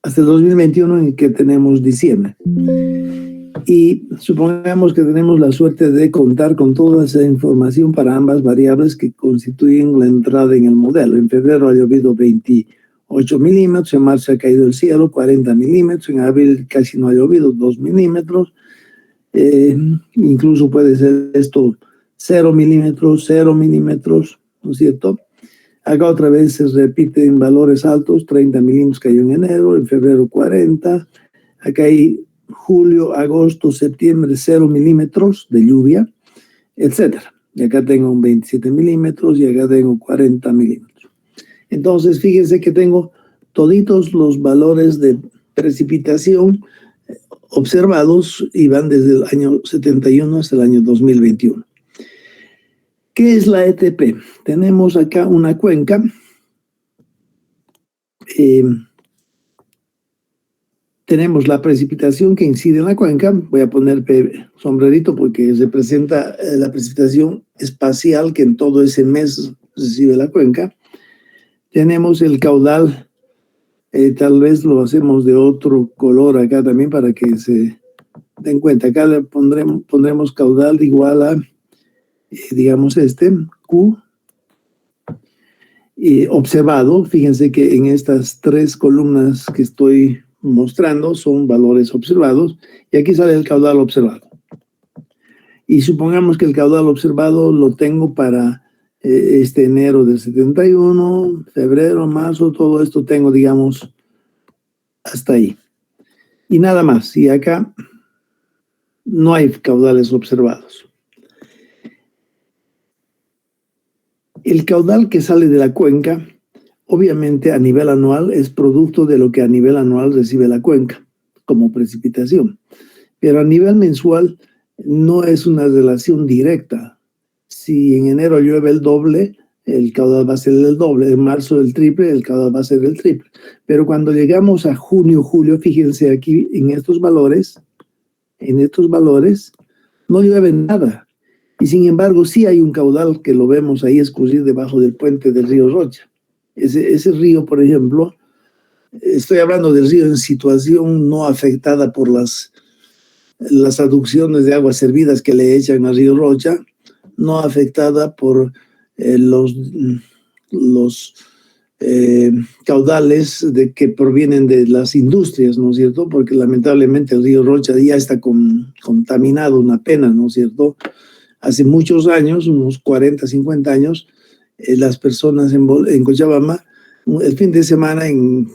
Hasta el 2021 en que tenemos diciembre. Y supongamos que tenemos la suerte de contar con toda esa información para ambas variables que constituyen la entrada en el modelo. En febrero ha llovido 28 milímetros, en marzo ha caído el cielo 40 milímetros, en abril casi no ha llovido 2 milímetros, incluso puede ser esto 0 milímetros, ¿no es cierto? Acá otra vez se repiten valores altos, 30 milímetros cayó en enero, en febrero 40, acá hay julio, agosto, septiembre 0 milímetros de lluvia, etcétera. Y acá tengo un 27 milímetros y acá tengo 40 milímetros. Entonces, fíjense que tengo toditos los valores de precipitación observados y van desde el año 71 hasta el año 2021. ¿Qué es la ETP? Tenemos acá una cuenca tenemos la precipitación que incide en la cuenca. Voy a poner sombrerito porque representa la precipitación espacial que en todo ese mes recibe la cuenca. Tenemos el caudal, tal vez lo hacemos de otro color acá también para que se den cuenta. Acá le pondremos caudal igual a, digamos, Q. Observado, fíjense que en estas 3 columnas que estoy mostrando son valores observados y aquí sale el caudal observado. Y supongamos que el caudal observado lo tengo para enero del 71, febrero, marzo, todo esto tengo, digamos, hasta ahí. Y nada más, y acá no hay caudales observados. El caudal que sale de la cuenca, obviamente a nivel anual, es producto de lo que a nivel anual recibe la cuenca como precipitación. Pero a nivel mensual no es una relación directa. Si en enero llueve el doble, el caudal va a ser el doble. En marzo el triple, el caudal va a ser el triple. Pero cuando llegamos a junio, julio, fíjense aquí en estos valores, no llueve nada. Y sin embargo, sí hay un caudal que lo vemos ahí escurrir debajo del puente del río Rocha. Ese río, por ejemplo, estoy hablando del río en situación no afectada por las aducciones de aguas servidas que le echan al río Rocha, no afectada por los caudales que provienen de las industrias, ¿no es cierto? Porque lamentablemente el río Rocha ya está contaminado, una pena, ¿no es cierto? Hace muchos años, unos 40, 50 años, las personas en Cochabamba, el fin de semana, en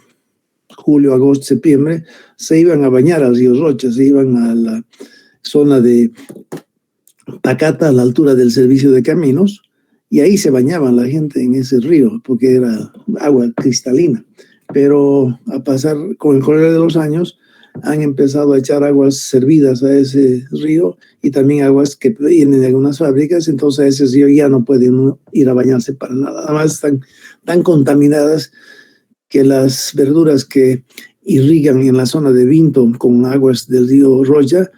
julio, agosto, septiembre, se iban a bañar al río Rocha, se iban a la zona de Pacata, a la altura del servicio de caminos, y ahí se bañaban la gente en ese río, porque era agua cristalina. Pero a pasar con el correr de los años, han empezado a echar aguas servidas a ese río y también aguas que vienen de algunas fábricas, entonces a ese río ya no pueden ir a bañarse para nada. Además están tan contaminadas que las verduras que irrigan en la zona de Vinto con aguas del río Rocha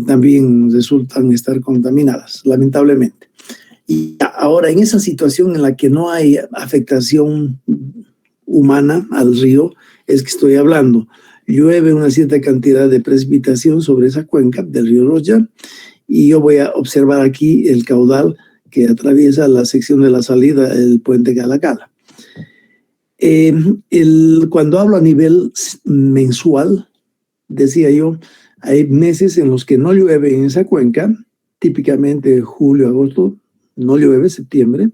también resultan estar contaminadas, lamentablemente. Y ahora en esa situación en la que no hay afectación humana al río, es que estoy hablando. Llueve una cierta cantidad de precipitación sobre esa cuenca del río Rocha y yo voy a observar aquí el caudal que atraviesa la sección de la salida del puente Calacala. Cuando hablo a nivel mensual, decía yo, hay meses en los que no llueve en esa cuenca, típicamente julio, agosto, no llueve, septiembre,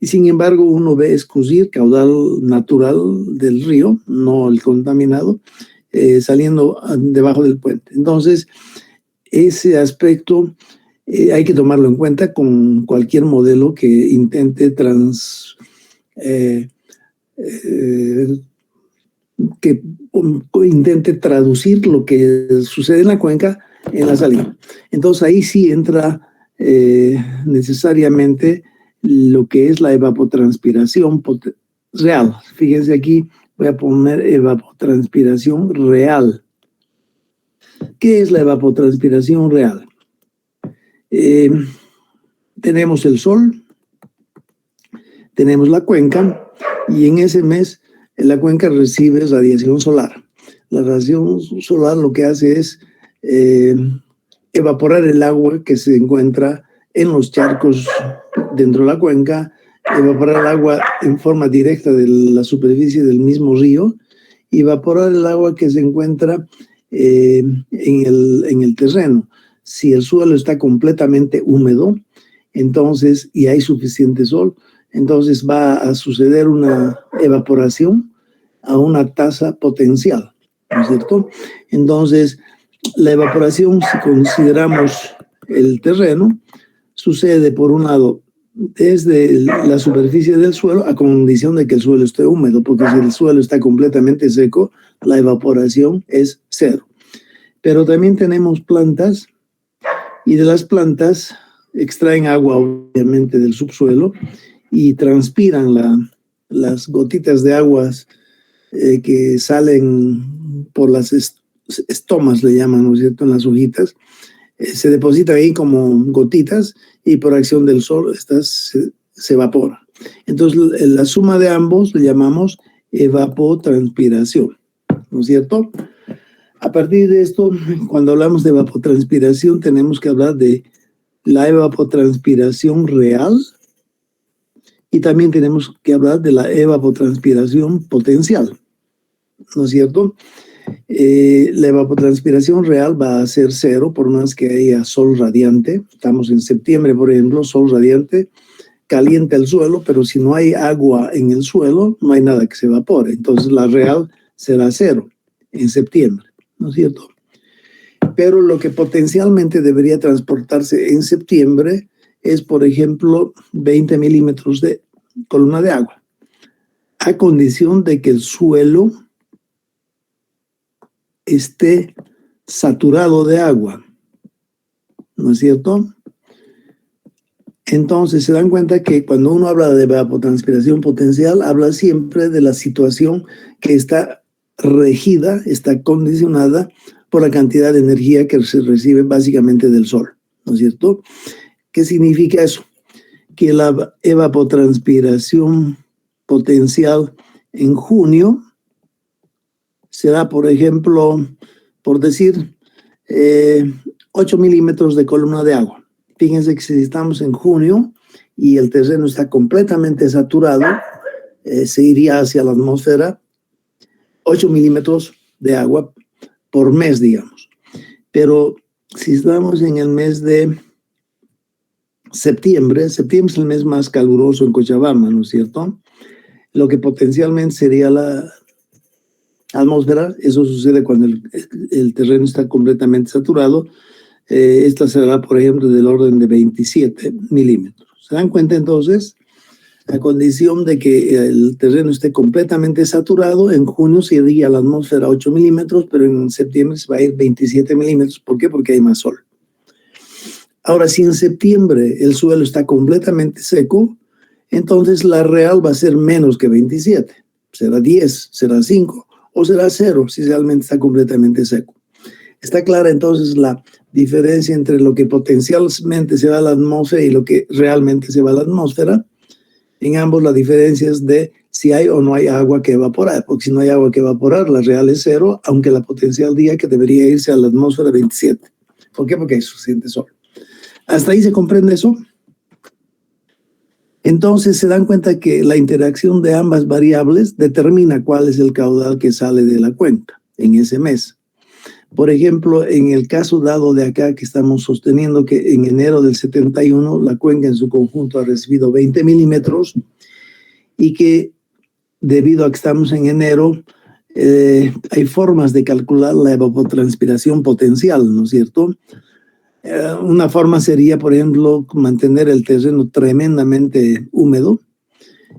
y sin embargo uno ve escurrir caudal natural del río, no el contaminado, saliendo debajo del puente. Entonces, ese aspecto hay que tomarlo en cuenta con cualquier modelo que intente traducir lo que sucede en la cuenca en la salida. Entonces, ahí sí entra necesariamente lo que es la evapotranspiración real. Fíjense aquí, voy a poner evapotranspiración real. ¿Qué es la evapotranspiración real? Tenemos el sol, tenemos la cuenca, y en ese mes la cuenca recibe radiación solar. La radiación solar lo que hace es evaporar el agua que se encuentra en los charcos dentro de la cuenca, evaporar el agua en forma directa de la superficie del mismo río, y evaporar el agua que se encuentra en el terreno. Si el suelo está completamente húmedo, entonces, y hay suficiente sol, entonces va a suceder una evaporación a una tasa potencial, ¿no es cierto? Entonces, la evaporación, si consideramos el terreno, sucede por un lado desde la superficie del suelo a condición de que el suelo esté húmedo, porque si el suelo está completamente seco, la evaporación es cero. Pero también tenemos plantas, y de las plantas extraen agua obviamente del subsuelo y transpiran las gotitas de aguas que salen por las estomas, le llaman, ¿no es cierto?, en las hojitas, se depositan ahí como gotitas y por acción del sol estas se evaporan. Entonces, la suma de ambos le llamamos evapotranspiración, ¿no es cierto? A partir de esto, cuando hablamos de evapotranspiración, tenemos que hablar de la evapotranspiración real y también tenemos que hablar de la evapotranspiración potencial, ¿no es cierto? La evapotranspiración real va a ser cero por más que haya sol radiante. Estamos en septiembre, por ejemplo, sol radiante, calienta el suelo, pero si no hay agua en el suelo, no hay nada que se evapore. Entonces la real será cero en septiembre, ¿no es cierto? Pero lo que potencialmente debería transportarse en septiembre es, por ejemplo, 20 milímetros de columna de agua, a condición de que el suelo esté saturado de agua, ¿no es cierto? Entonces se dan cuenta que cuando uno habla de evapotranspiración potencial, habla siempre de la situación que está regida, está condicionada por la cantidad de energía que se recibe básicamente del sol, ¿no es cierto? ¿Qué significa eso? Que la evapotranspiración potencial en junio será, por ejemplo, por decir, 8 milímetros de columna de agua. Fíjense que si estamos en junio y el terreno está completamente saturado, se iría hacia la atmósfera 8 milímetros de agua por mes, digamos. Pero si estamos en el mes de septiembre es el mes más caluroso en Cochabamba, ¿no es cierto? Lo que potencialmente sería la atmósfera, eso sucede cuando el terreno está completamente saturado. Esta será, por ejemplo, del orden de 27 milímetros. ¿Se dan cuenta entonces? A condición de que el terreno esté completamente saturado, en junio se iría a la atmósfera 8 milímetros, pero en septiembre se va a ir 27 milímetros. ¿Por qué? Porque hay más sol. Ahora, si en septiembre el suelo está completamente seco, entonces la real va a ser menos que 27. Será 10, será 5 o será 0 si realmente está completamente seco. Está clara entonces la diferencia entre lo que potencialmente se va a la atmósfera y lo que realmente se va a la atmósfera. En ambos la diferencia es de si hay o no hay agua que evaporar, porque si no hay agua que evaporar, la real es 0, aunque la potencial diga que debería irse a la atmósfera 27. ¿Por qué? Porque hay suficiente sol. ¿Hasta ahí se comprende eso? Entonces se dan cuenta que la interacción de ambas variables determina cuál es el caudal que sale de la cuenca en ese mes. Por ejemplo, en el caso dado de acá que estamos sosteniendo que en enero del 71 la cuenca en su conjunto ha recibido 20 milímetros y que debido a que estamos en enero hay formas de calcular la evapotranspiración potencial, ¿no es cierto? Una forma sería, por ejemplo, mantener el terreno tremendamente húmedo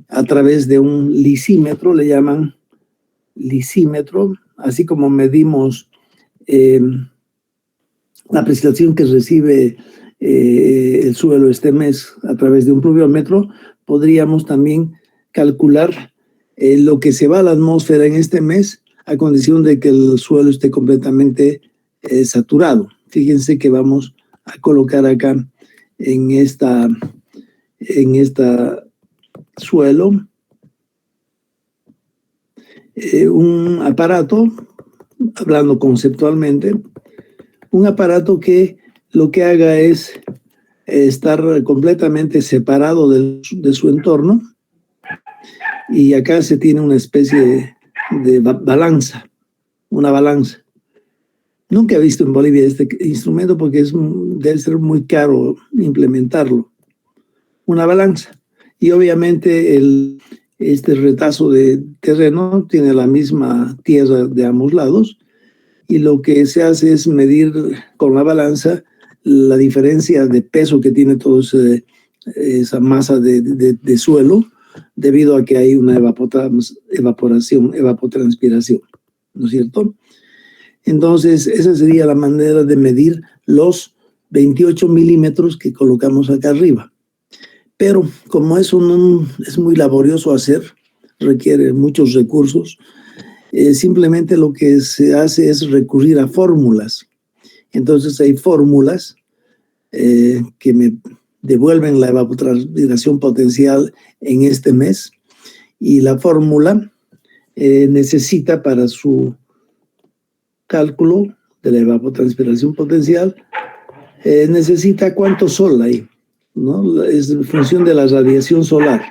a través de un lisímetro, le llaman lisímetro, así como medimos la precipitación que recibe el suelo este mes a través de un pluviómetro, podríamos también calcular lo que se va a la atmósfera en este mes a condición de que el suelo esté completamente saturado. Fíjense que vamos a colocar acá en esta suelo un aparato, hablando conceptualmente, un aparato que lo que haga es estar completamente separado de su entorno, y acá se tiene una especie de balanza, una balanza. Nunca he visto en Bolivia este instrumento porque debe ser muy caro implementarlo. Una balanza. Y obviamente este retazo de terreno tiene la misma tierra de ambos lados, y lo que se hace es medir con la balanza la diferencia de peso que tiene toda esa masa de suelo, debido a que hay una evapotranspiración, ¿no es cierto? Entonces, esa sería la manera de medir los 28 milímetros que colocamos acá arriba. Pero como eso no es muy laborioso hacer, requiere muchos recursos, simplemente lo que se hace es recurrir a fórmulas. Entonces hay fórmulas que me devuelven la evapotranspiración potencial en este mes, y la fórmula necesita para su cálculo de la evapotranspiración potencial, necesita cuánto sol hay, ¿no? Es en función de la radiación solar.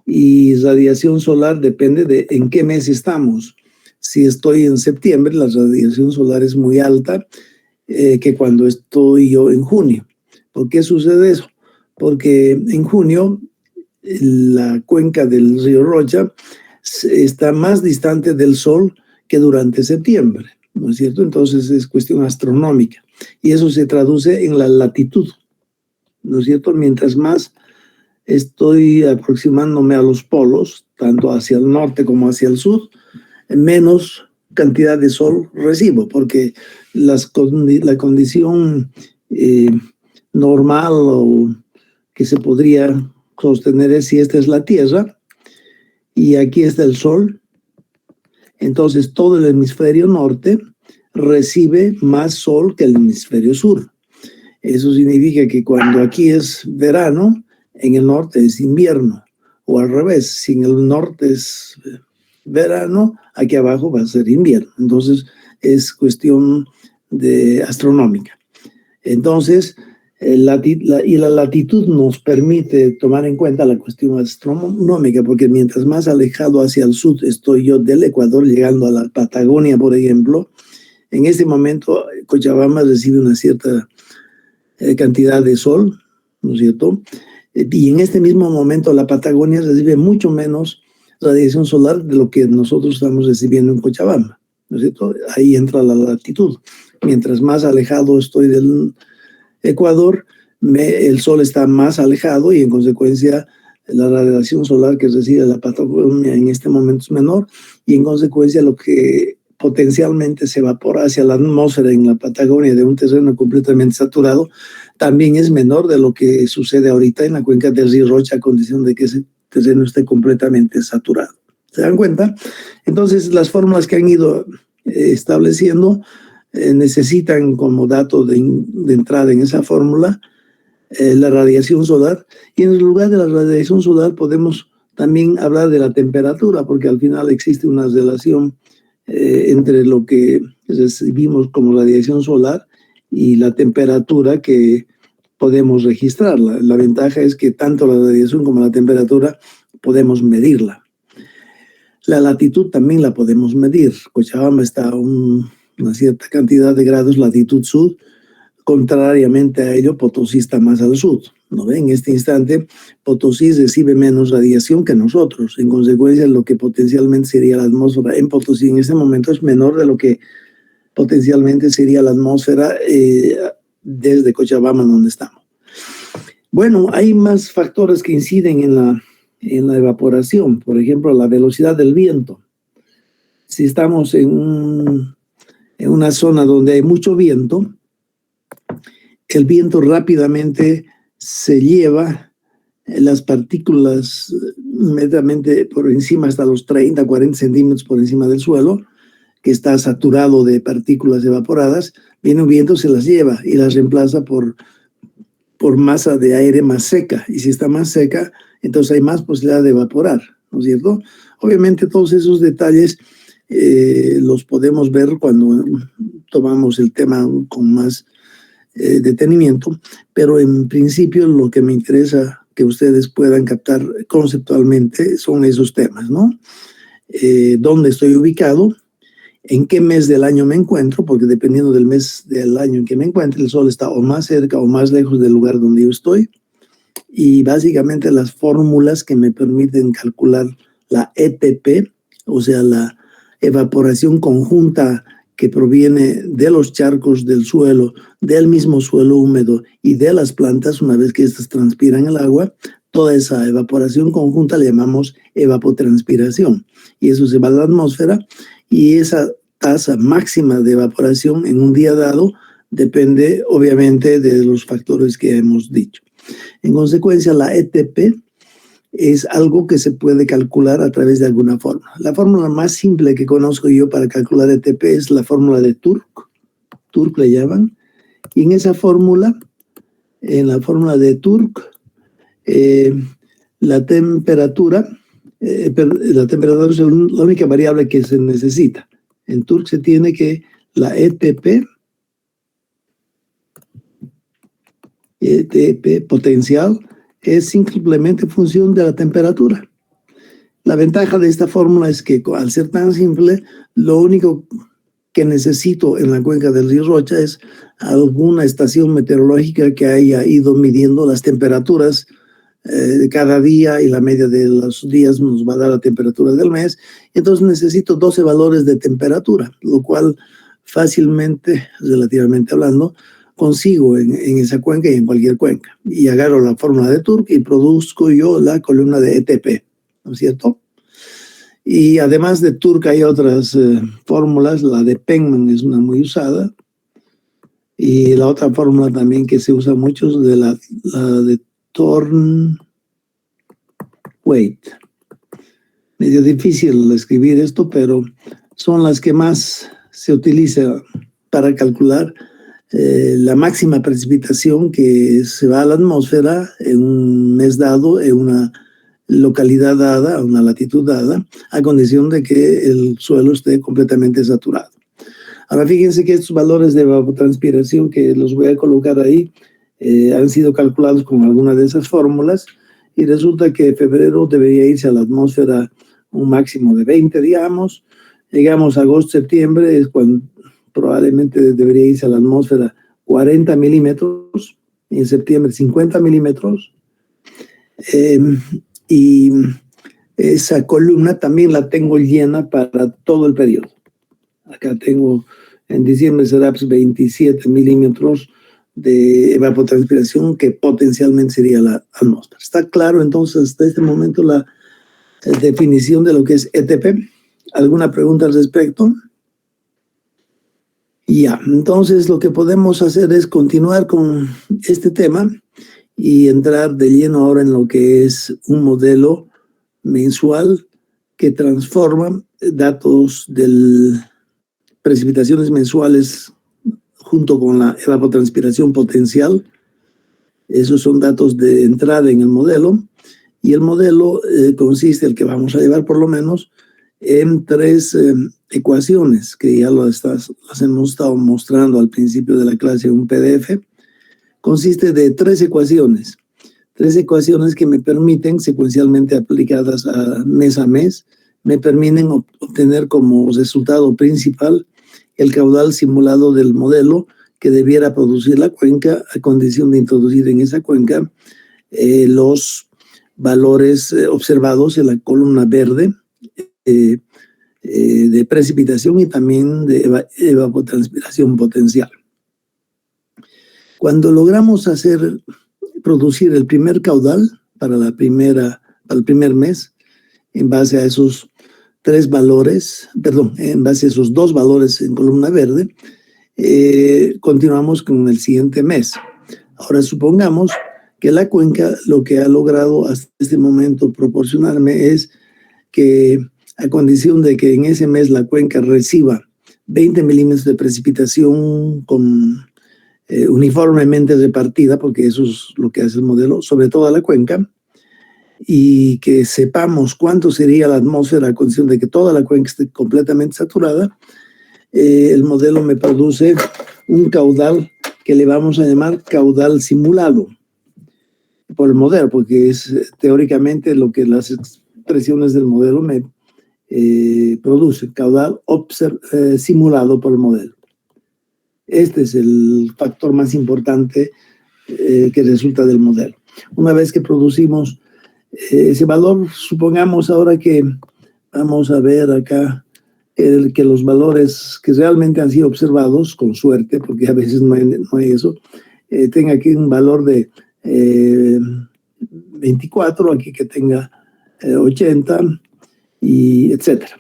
Y radiación solar depende de en qué mes estamos. Si estoy en septiembre, la radiación solar es muy alta que cuando estoy yo en junio. ¿Por qué sucede eso? Porque en junio la cuenca del río Rocha está más distante del sol que durante septiembre, ¿no es cierto? Entonces es cuestión astronómica. Y eso se traduce en la latitud, ¿no es cierto? Mientras más estoy aproximándome a los polos, tanto hacia el norte como hacia el sur, menos cantidad de sol recibo, porque la condición normal o que se podría sostener es si esta es la Tierra y aquí está el Sol, entonces todo el hemisferio norte recibe más sol que el hemisferio sur. Eso significa que cuando aquí es verano, en el norte es invierno, o al revés, si en el norte es verano, aquí abajo va a ser invierno. Entonces es cuestión astronómica. Entonces, la latitud nos permite tomar en cuenta la cuestión astronómica, porque mientras más alejado hacia el sur estoy yo del Ecuador, llegando a la Patagonia, por ejemplo, en este momento Cochabamba recibe una cierta cantidad de sol, ¿no es cierto? Y en este mismo momento la Patagonia recibe mucho menos radiación solar de lo que nosotros estamos recibiendo en Cochabamba, ¿no es cierto? Ahí entra la latitud. Mientras más alejado estoy del Ecuador, el sol está más alejado y en consecuencia la radiación solar que recibe la Patagonia en este momento es menor, y en consecuencia lo que potencialmente se evapora hacia la atmósfera en la Patagonia de un terreno completamente saturado también es menor de lo que sucede ahorita en la cuenca del río Rocha, a condición de que ese terreno esté completamente saturado. ¿Se dan cuenta? Entonces las fórmulas que han ido estableciendo necesitan como dato de entrada en esa fórmula la radiación solar, y en lugar de la radiación solar podemos también hablar de la temperatura, porque al final existe una relación entre lo que recibimos como radiación solar y la temperatura que podemos registrar. La ventaja es que tanto la radiación como la temperatura podemos medirla. La latitud también la podemos medir. Cochabamba está a una cierta cantidad de grados latitud sur. Contrariamente a ello, Potosí está más al sur, ¿no ven? En este instante, Potosí recibe menos radiación que nosotros. En consecuencia, lo que potencialmente sería la atmósfera en Potosí en este momento es menor de lo que potencialmente sería la atmósfera desde Cochabamba, donde estamos. Bueno, hay más factores que inciden en la evaporación. Por ejemplo, la velocidad del viento. Si estamos en una zona donde hay mucho viento, el viento rápidamente se lleva las partículas inmediatamente por encima, hasta los 30, 40 centímetros por encima del suelo, que está saturado de partículas evaporadas. Viene un viento, se las lleva y las reemplaza por masa de aire más seca. Y si está más seca, entonces hay más posibilidad de evaporar, ¿no es cierto? Obviamente todos esos detalles los podemos ver cuando tomamos el tema con más detenimiento, pero en principio lo que me interesa que ustedes puedan captar conceptualmente son esos temas, ¿no? ¿Dónde estoy ubicado? ¿En qué mes del año me encuentro? Porque dependiendo del mes del año en que me encuentre, el sol está o más cerca o más lejos del lugar donde yo estoy. Y básicamente las fórmulas que me permiten calcular la ETP, o sea, la evaporación conjunta que proviene de los charcos del suelo, del mismo suelo húmedo y de las plantas, una vez que estas transpiran el agua, toda esa evaporación conjunta le llamamos evapotranspiración. Y eso se va a la atmósfera, y esa tasa máxima de evaporación en un día dado depende obviamente de los factores que hemos dicho. En consecuencia, la ETP es algo que se puede calcular a través de alguna fórmula. La fórmula más simple que conozco yo para calcular ETP es la fórmula de Turk le llaman, y en esa fórmula, en la fórmula de Turk, la temperatura es la única variable que se necesita. En Turk se tiene que la ETP potencial es simplemente función de la temperatura. La ventaja de esta fórmula es que al ser tan simple, lo único que necesito en la cuenca del río Rocha es alguna estación meteorológica que haya ido midiendo las temperaturas de cada día, y la media de los días nos va a dar la temperatura del mes. Entonces necesito 12 valores de temperatura, lo cual fácilmente, relativamente hablando, consigo en esa cuenca y en cualquier cuenca. Y agarro la fórmula de Turk y produzco yo la columna de ETP, ¿no es cierto? Y además de Turk hay otras fórmulas. La de Penman es una muy usada. Y la otra fórmula también que se usa mucho es la de Thornthwaite. Medio difícil escribir esto, pero son las que más se utiliza para calcular la máxima precipitación que se va a la atmósfera en un mes dado, en una localidad dada, una latitud dada, a condición de que el suelo esté completamente saturado. Ahora fíjense que estos valores de evapotranspiración que los voy a colocar ahí han sido calculados con alguna de esas fórmulas, y resulta que en febrero debería irse a la atmósfera un máximo de 20, digamos. Llegamos a agosto, septiembre, es cuando probablemente debería irse a la atmósfera 40 milímetros, y en septiembre 50 milímetros. Y esa columna también la tengo llena para todo el periodo. Acá tengo, en diciembre será 27 milímetros de evapotranspiración, que potencialmente sería la atmósfera. ¿Está claro entonces hasta este momento la definición de lo que es ETP? ¿Alguna pregunta al respecto? Ya, entonces lo que podemos hacer es continuar con este tema y entrar de lleno ahora en lo que es un modelo mensual que transforma datos de precipitaciones mensuales junto con la evapotranspiración potencial. Esos son datos de entrada en el modelo, y el modelo consiste, el que vamos a llevar por lo menos, en tres ecuaciones que ya las hemos estado mostrando al principio de la clase en un PDF. Consiste de tres ecuaciones que me permiten, secuencialmente aplicadas a mes, me permiten obtener como resultado principal el caudal simulado del modelo que debiera producir la cuenca, a condición de introducir en esa cuenca los valores observados en la columna verde de precipitación y también de evapotranspiración potencial. Cuando logramos producir el primer caudal para el primer mes, en base a esos en base a esos dos valores en columna verde, continuamos con el siguiente mes. Ahora supongamos que la cuenca lo que ha logrado hasta este momento proporcionarme es que, a condición de que en ese mes la cuenca reciba 20 milímetros de precipitación uniformemente repartida, porque eso es lo que hace el modelo, sobre toda la cuenca, y que sepamos cuánto sería la atmósfera a condición de que toda la cuenca esté completamente saturada, el modelo me produce un caudal que le vamos a llamar caudal simulado por el modelo, porque es teóricamente lo que las expresiones del modelo me producen, caudal simulado por el modelo. Este es el factor más importante que resulta del modelo. Una vez que producimos ese valor, supongamos ahora que vamos a ver acá que los valores que realmente han sido observados, con suerte, porque a veces no hay eso, tenga aquí un valor de 24, aquí que tenga 80, y etcétera.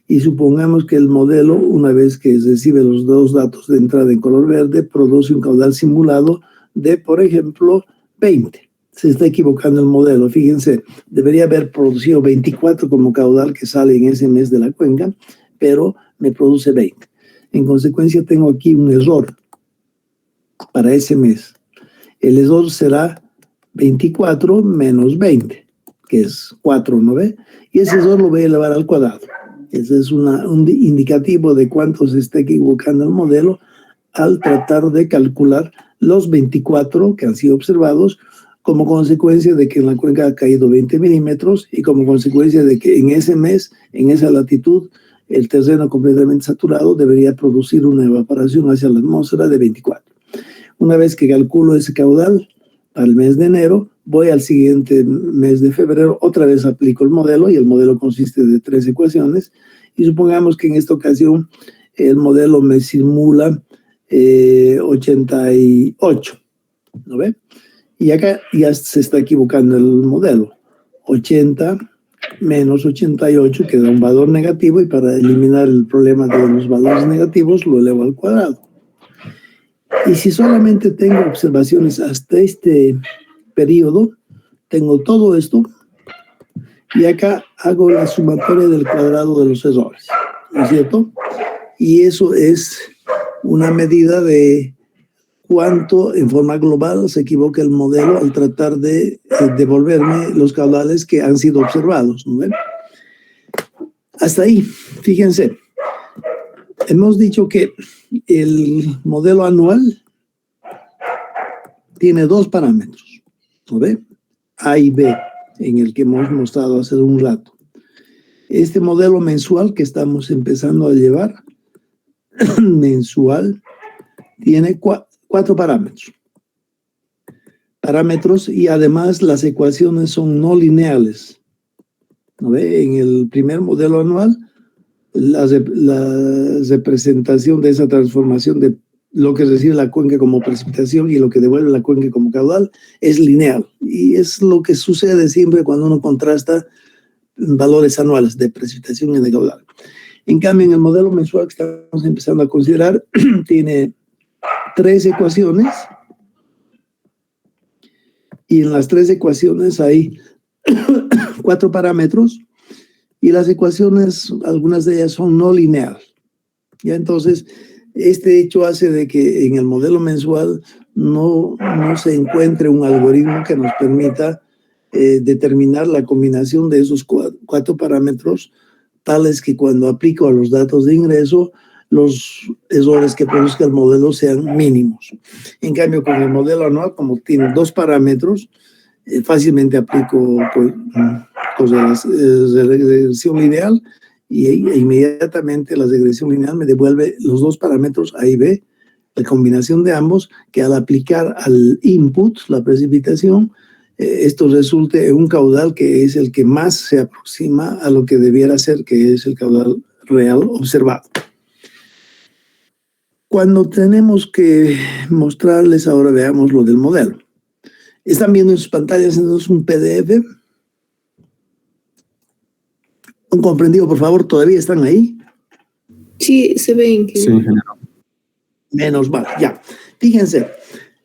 Y supongamos que el modelo, una vez que recibe los dos datos de entrada en color verde, produce un caudal simulado de, por ejemplo, 20. se está equivocando el modelo. Fíjense, debería haber producido 24 como caudal que sale en ese mes de la cuenca, pero me produce 20. En consecuencia, tengo aquí un error para ese mes. El error será 24 menos 20, que es 4, ¿no ve? Y ese error lo voy a elevar al cuadrado. Ese es un indicativo de cuánto se está equivocando el modelo al tratar de calcular los 24 que han sido observados como consecuencia de que en la cuenca ha caído 20 milímetros y como consecuencia de que en ese mes, en esa latitud, el terreno completamente saturado debería producir una evaporación hacia la atmósfera de 24. Una vez que calculo ese caudal para el mes de enero, voy al siguiente mes de febrero, otra vez aplico el modelo y el modelo consiste de 3 ecuaciones y supongamos que en esta ocasión el modelo me simula 88, ¿no ve? Y acá ya se está equivocando el modelo. 80 menos 88 que da un valor negativo y para eliminar el problema de los valores negativos lo elevo al cuadrado. Y si solamente tengo observaciones hasta este periodo, tengo todo esto y acá hago la sumatoria del cuadrado de los errores, ¿no es cierto? Y eso es una medida de cuánto en forma global se equivoca el modelo al tratar de devolverme los caudales que han sido observados, ¿no ven? Hasta ahí, fíjense. Hemos dicho que el modelo anual tiene 2 parámetros, ¿no ve? A y B, en el que hemos mostrado hace un rato. Este modelo mensual que estamos empezando a llevar, mensual, tiene 4 parámetros y además las ecuaciones son no lineales, ¿no ve? En el primer modelo anual, la representación de esa transformación de lo que recibe la cuenca como precipitación y lo que devuelve la cuenca como caudal es lineal. Y es lo que sucede siempre cuando uno contrasta valores anuales de precipitación y de caudal. En cambio, en el modelo mensual que estamos empezando a considerar, tiene 3 ecuaciones y en las 3 ecuaciones hay 4 parámetros y las ecuaciones, algunas de ellas son no lineales. Ya entonces, este hecho hace de que en el modelo mensual no se encuentre un algoritmo que nos permita determinar la combinación de esos 4 parámetros, tales que cuando aplico a los datos de ingreso, los errores que produzca el modelo sean mínimos. En cambio, con el modelo anual, como tiene 2 parámetros, fácilmente aplico cosas de regresión lineal e inmediatamente la regresión lineal me devuelve los 2 parámetros A y B, la combinación de ambos, que al aplicar al input, la precipitación, esto resulte en un caudal que es el que más se aproxima a lo que debiera ser, que es el caudal real observado. Cuando tenemos que mostrarles, ahora veamos lo del modelo. ¿Están viendo en sus pantallas entonces un PDF? ¿Han comprendido, por favor? ¿Todavía están ahí? Sí, se ven. Sí, ingeniero. Menos mal, ya. Fíjense,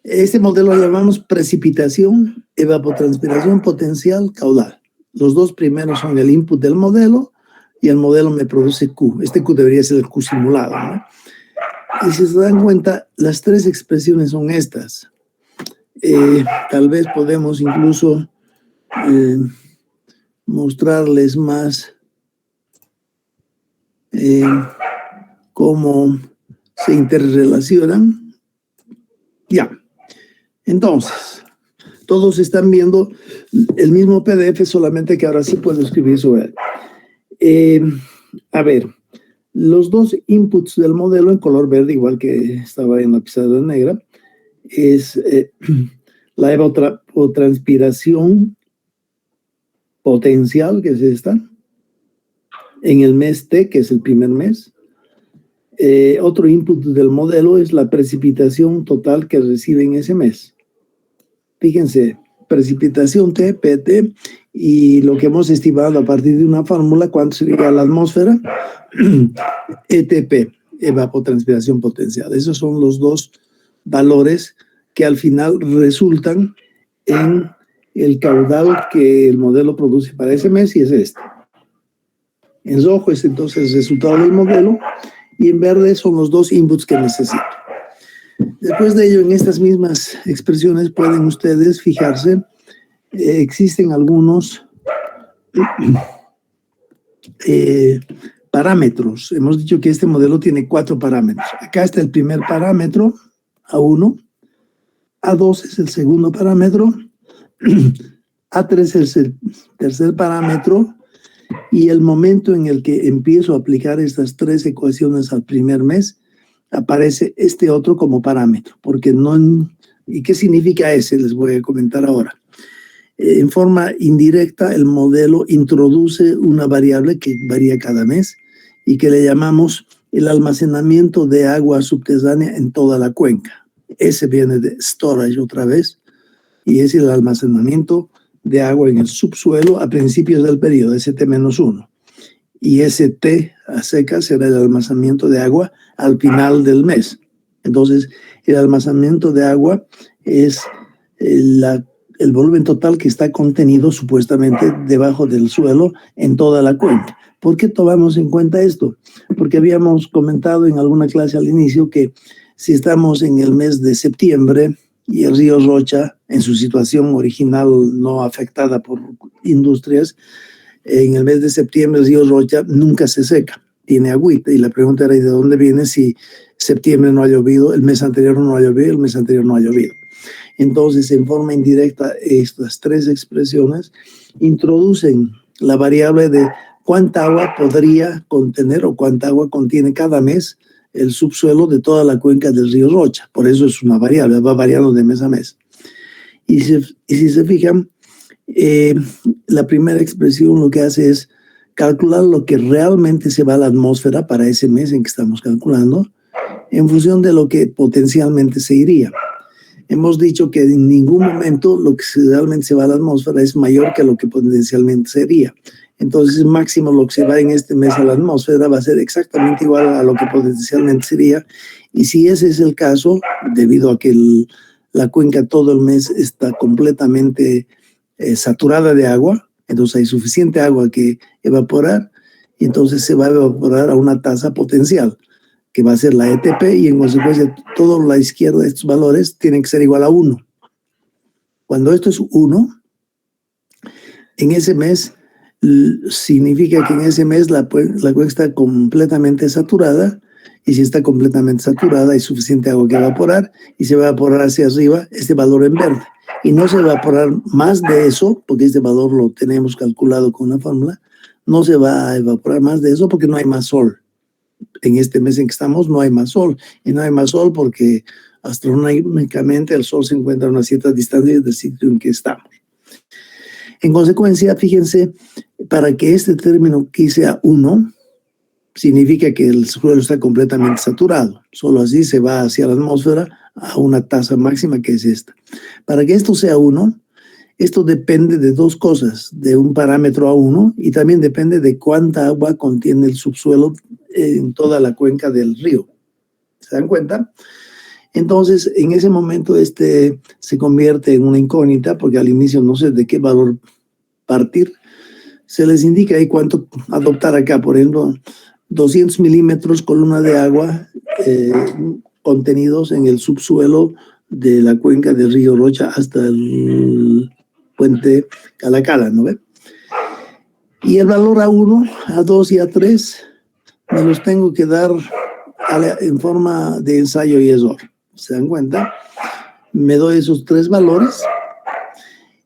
este modelo lo llamamos precipitación, evapotranspiración potencial, caudal. Los 2 primeros son el input del modelo y el modelo me produce Q. Este Q debería ser el Q simulado, ¿no? Y si se dan cuenta, las 3 expresiones son estas. Tal vez podemos incluso mostrarles más cómo se interrelacionan. Ya. Entonces, todos están viendo el mismo PDF, solamente que ahora sí puedo escribir sobre él. A ver, los 2 inputs del modelo en color verde, igual que estaba en la pizarra negra, es la evapotranspiración potencial, que es esta, en el mes T, que es el primer mes. Otro input del modelo es la precipitación total que recibe en ese mes. Fíjense, precipitación T, PT, y lo que hemos estimado a partir de una fórmula, ¿cuánto sería la atmósfera? ETP, evapotranspiración potencial. Esos son los 2 valores que al final resultan en el caudal que el modelo produce para ese mes y es este. En rojo es entonces el resultado del modelo y en verde son los dos inputs que necesito. Después de ello, en estas mismas expresiones pueden ustedes fijarse, existen algunos parámetros. Hemos dicho que este modelo tiene 4 parámetros. Acá está el primer parámetro, A1, A2 es el segundo parámetro, A3 es el tercer parámetro, y el momento en el que empiezo a aplicar estas 3 ecuaciones al primer mes, aparece este otro como parámetro, porque no... ¿Y qué significa ese? Les voy a comentar ahora. En forma indirecta, el modelo introduce una variable que varía cada mes y que le llamamos el almacenamiento de agua subterránea en toda la cuenca. Ese viene de storage otra vez, y es el almacenamiento de agua en el subsuelo a principios del periodo, ST-1. Y ese T a seca será el almacenamiento de agua al final del mes. Entonces, el almacenamiento de agua es el volumen total que está contenido supuestamente debajo del suelo en toda la cuenca. ¿Por qué tomamos en cuenta esto? Porque habíamos comentado en alguna clase al inicio que si estamos en el mes de septiembre y el río Rocha, en su situación original no afectada por industrias, en el mes de septiembre el río Rocha nunca se seca, tiene agüita. Y la pregunta era, ¿y de dónde viene si septiembre no ha llovido, el mes anterior no ha llovido, el mes anterior no ha llovido? Entonces, en forma indirecta, estas 3 expresiones introducen la variable de cuánta agua podría contener o cuánta agua contiene cada mes el subsuelo de toda la cuenca del río Rocha. Por eso es una variable, va variando de mes a mes. Y si se fijan, la primera expresión lo que hace es calcular lo que realmente se va a la atmósfera para ese mes en que estamos calculando, en función de lo que potencialmente se iría. Hemos dicho que en ningún momento lo que realmente se va a la atmósfera es mayor que lo que potencialmente sería. Entonces, máximo lo que se va en este mes a la atmósfera va a ser exactamente igual a lo que potencialmente sería. Y si ese es el caso, debido a que la cuenca todo el mes está completamente saturada de agua, entonces hay suficiente agua que evaporar, y entonces se va a evaporar a una tasa potencial, que va a ser la ETP, y en consecuencia toda la izquierda de estos valores tienen que ser igual a 1. Cuando esto es 1, en ese mes significa que en ese mes la cuenca está completamente saturada, y si está completamente saturada hay suficiente agua que evaporar, y se va a evaporar hacia arriba este valor en verde. Y no se va a evaporar más de eso, porque este valor lo tenemos calculado con una fórmula, no se va a evaporar más de eso porque no hay más sol. En este mes en que estamos no hay más sol, y no hay más sol porque astronómicamente el sol se encuentra a una cierta distancia del sitio en que estamos. En consecuencia, fíjense, para que este término aquí sea 1, significa que el suelo está completamente saturado. Solo así se va hacia la atmósfera a una tasa máxima que es esta. Para que esto sea 1, esto depende de 2 cosas, de un parámetro A1, y también depende de cuánta agua contiene el subsuelo en toda la cuenca del río. ¿Se dan cuenta? Entonces, en ese momento se convierte en una incógnita, porque al inicio no sé de qué valor partir. Se les indica ahí cuánto adoptar acá. Por ejemplo, 200 milímetros columna de agua contenidos en el subsuelo de la cuenca del río Rocha hasta el puente Calacala, ¿no ve? Y el valor A1, A2 y A3 me los tengo que dar en forma de ensayo y error. ¿Se dan cuenta? Me doy esos 3 valores,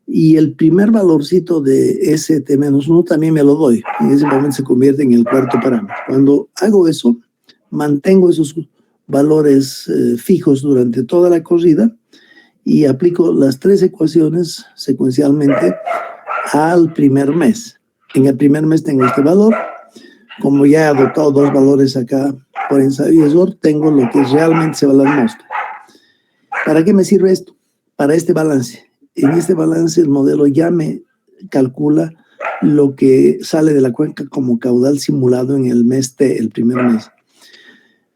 y el primer valorcito de ST-1 también me lo doy. En ese momento se convierte en el cuarto parámetro. Cuando hago eso, mantengo esos valores fijos durante toda la corrida y aplico las 3 ecuaciones secuencialmente al primer mes. En el primer mes tengo este valor. Como ya he adoptado 2 valores acá por ensayo y error, tengo lo que realmente se va a la atmósfera. ¿Para qué me sirve esto? Para este balance. En este balance el modelo ya me calcula lo que sale de la cuenca como caudal simulado en el mes T, el primer mes.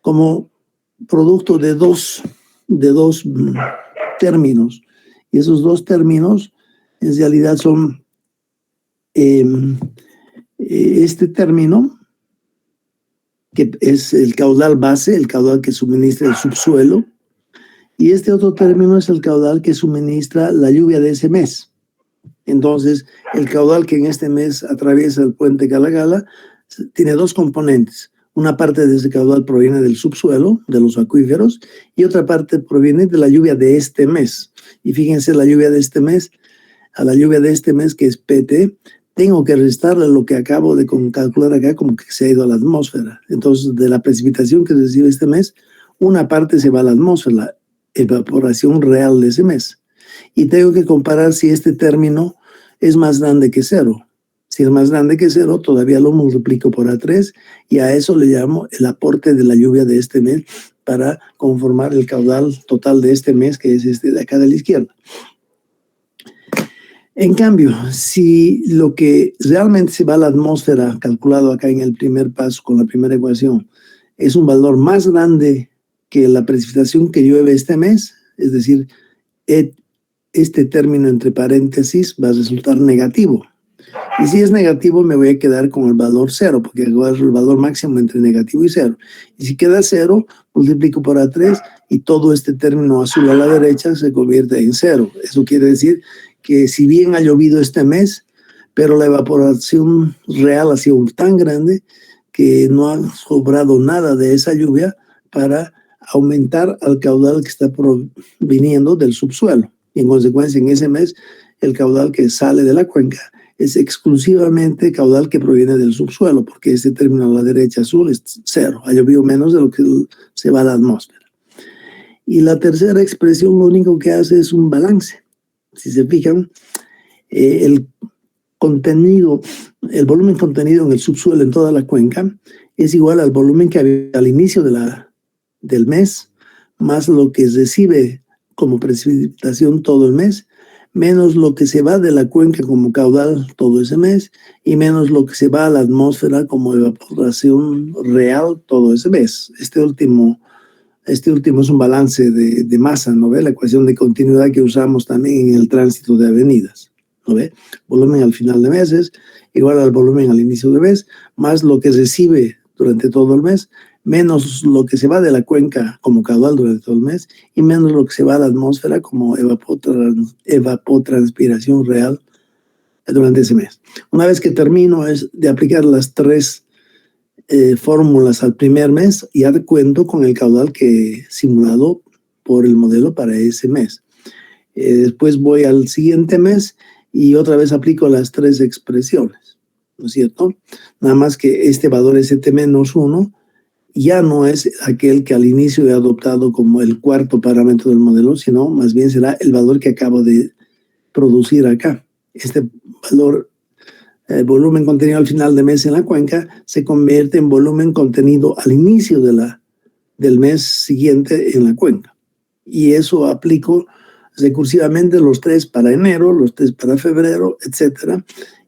Como producto de 2 términos. Y esos 2 términos en realidad son este término, que es el caudal base, el caudal que suministra el subsuelo, y este otro término es el caudal que suministra la lluvia de ese mes. Entonces, el caudal que en este mes atraviesa el puente Gala-Gala tiene dos componentes. Una parte de ese caudal proviene del subsuelo, de los acuíferos, y otra parte proviene de la lluvia de este mes. Y fíjense, la lluvia de este mes, a la lluvia de este mes, que es PT, tengo que restarle lo que acabo de calcular acá como que se ha ido a la atmósfera. Entonces, de la precipitación que recibe este mes, una parte se va a la atmósfera, la evaporación real de ese mes. Y tengo que comparar si este término es más grande que cero. Si es más grande que cero, todavía lo multiplico por A3 y a eso le llamo el aporte de la lluvia de este mes para conformar el caudal total de este mes, que es este de acá de la izquierda. En cambio, si lo que realmente se va a la atmósfera, calculado acá en el primer paso con la primera ecuación, es un valor más grande que la precipitación que llueve este mes, es decir, este término entre paréntesis va a resultar negativo. Y si es negativo, me voy a quedar con el valor 0, porque es el valor máximo entre negativo y 0. Y si queda 0, multiplico por A3 y todo este término azul a la derecha se convierte en 0. Eso quiere decir que si bien ha llovido este mes, pero la evaporación real ha sido tan grande que no ha sobrado nada de esa lluvia para aumentar al caudal que está proviniendo del subsuelo. Y en consecuencia, en ese mes, el caudal que sale de la cuenca es exclusivamente caudal que proviene del subsuelo, porque este término a la derecha azul es 0. Ha llovido menos de lo que se va a la atmósfera. Y la tercera expresión lo único que hace es un balance. Si se fijan, el volumen contenido en el subsuelo en toda la cuenca es igual al volumen que había al inicio del mes, más lo que recibe como precipitación todo el mes, menos lo que se va de la cuenca como caudal todo ese mes, y menos lo que se va a la atmósfera como evaporación real todo ese mes. Este último es un balance de masa, ¿no ve? La ecuación de continuidad que usamos también en el tránsito de avenidas, ¿no ve? Volumen al final de meses igual al volumen al inicio de mes, más lo que recibe durante todo el mes, menos lo que se va de la cuenca como caudal durante todo el mes y menos lo que se va a la atmósfera como evapotranspiración real durante ese mes. Una vez que termino de aplicar las tres fórmulas al primer mes, ya cuento con el caudal que simulado por el modelo para ese mes. Después voy al siguiente mes y otra vez aplico las tres expresiones, ¿no es cierto? Nada más que este valor ST-1 ya no es aquel que al inicio he adoptado como el cuarto parámetro del modelo, sino más bien será el valor que acabo de producir acá. Este valor, el volumen contenido al final de mes en la cuenca, se convierte en volumen contenido al inicio del mes siguiente en la cuenca. Y eso aplico recursivamente los tres para enero, los tres para febrero, etc.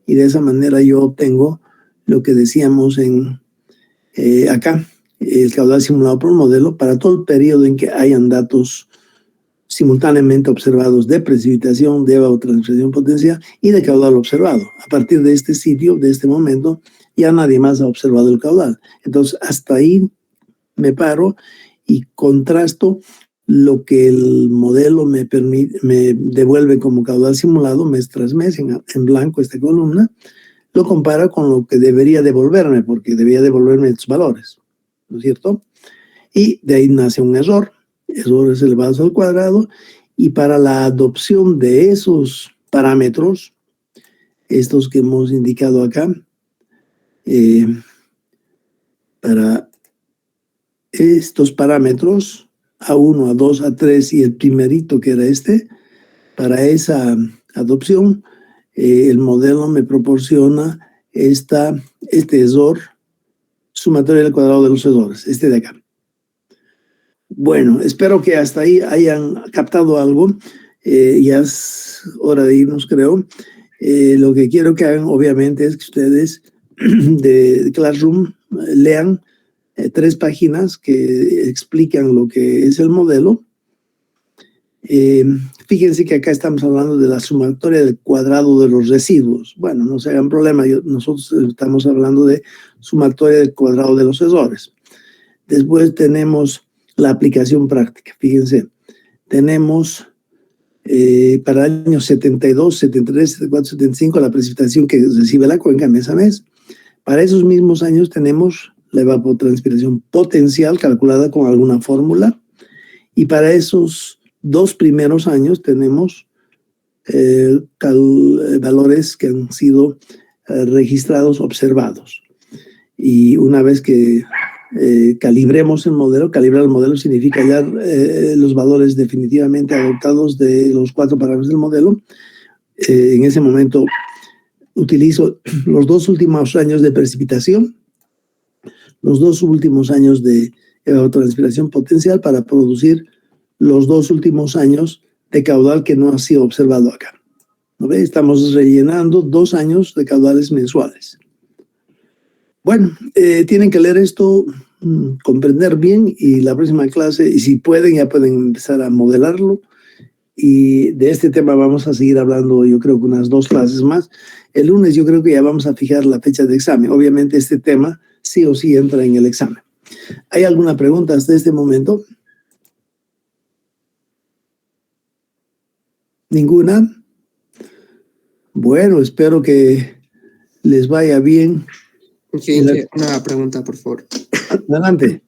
Y de esa manera yo obtengo lo que decíamos acá, el caudal simulado por modelo para todo el periodo en que hayan datos simultáneamente observados de precipitación, de evapotranspiración potencial y de caudal observado. A partir de este sitio, de este momento, ya nadie más ha observado el caudal. Entonces, hasta ahí me paro y contrasto lo que el modelo me devuelve como caudal simulado mes tras mes, en blanco esta columna, lo compara con lo que debería devolverme, porque debería devolverme estos valores, ¿no es cierto? Y de ahí nace un errores elevados al cuadrado, y para la adopción de esos parámetros, estos que hemos indicado acá, para estos parámetros, A1, A2, A3 y el primerito que era para esa adopción, el modelo me proporciona este error sumatorio al cuadrado de los errores, este de acá. Bueno, espero que hasta ahí hayan captado algo. Ya es hora de irnos, creo. Lo que quiero que hagan, obviamente, es que ustedes de Classroom lean 3 páginas que explican lo que es el modelo. Fíjense que acá estamos hablando de la sumatoria del cuadrado de los residuos. Bueno, no se hagan problema, nosotros estamos hablando de sumatoria del cuadrado de los errores. Después tenemos la aplicación práctica. Fíjense, tenemos para el año 72, 73, 74, 75 la precipitación que recibe la cuenca mes a mes. Para esos mismos años tenemos la evapotranspiración potencial calculada con alguna fórmula, y para esos 2 primeros años tenemos valores que han sido registrados, observados. Y una vez que calibremos el modelo, calibrar el modelo significa hallar los valores definitivamente adoptados de los 4 parámetros del modelo. En ese momento utilizo los 2 últimos años de precipitación, los 2 últimos años de evapotranspiración potencial para producir los 2 últimos años de caudal que no ha sido observado acá. ¿No ve? Estamos rellenando 2 años de caudales mensuales. Bueno, tienen que leer esto, comprender bien, y la próxima clase, y si pueden, ya pueden empezar a modelarlo. Y de este tema vamos a seguir hablando, yo creo que unas 2 clases más. El lunes yo creo que ya vamos a fijar la fecha de examen. Obviamente este tema sí o sí entra en el examen. ¿Hay alguna pregunta hasta este momento? ¿Ninguna? Bueno, espero que les vaya bien. Una pregunta, por favor. Adelante.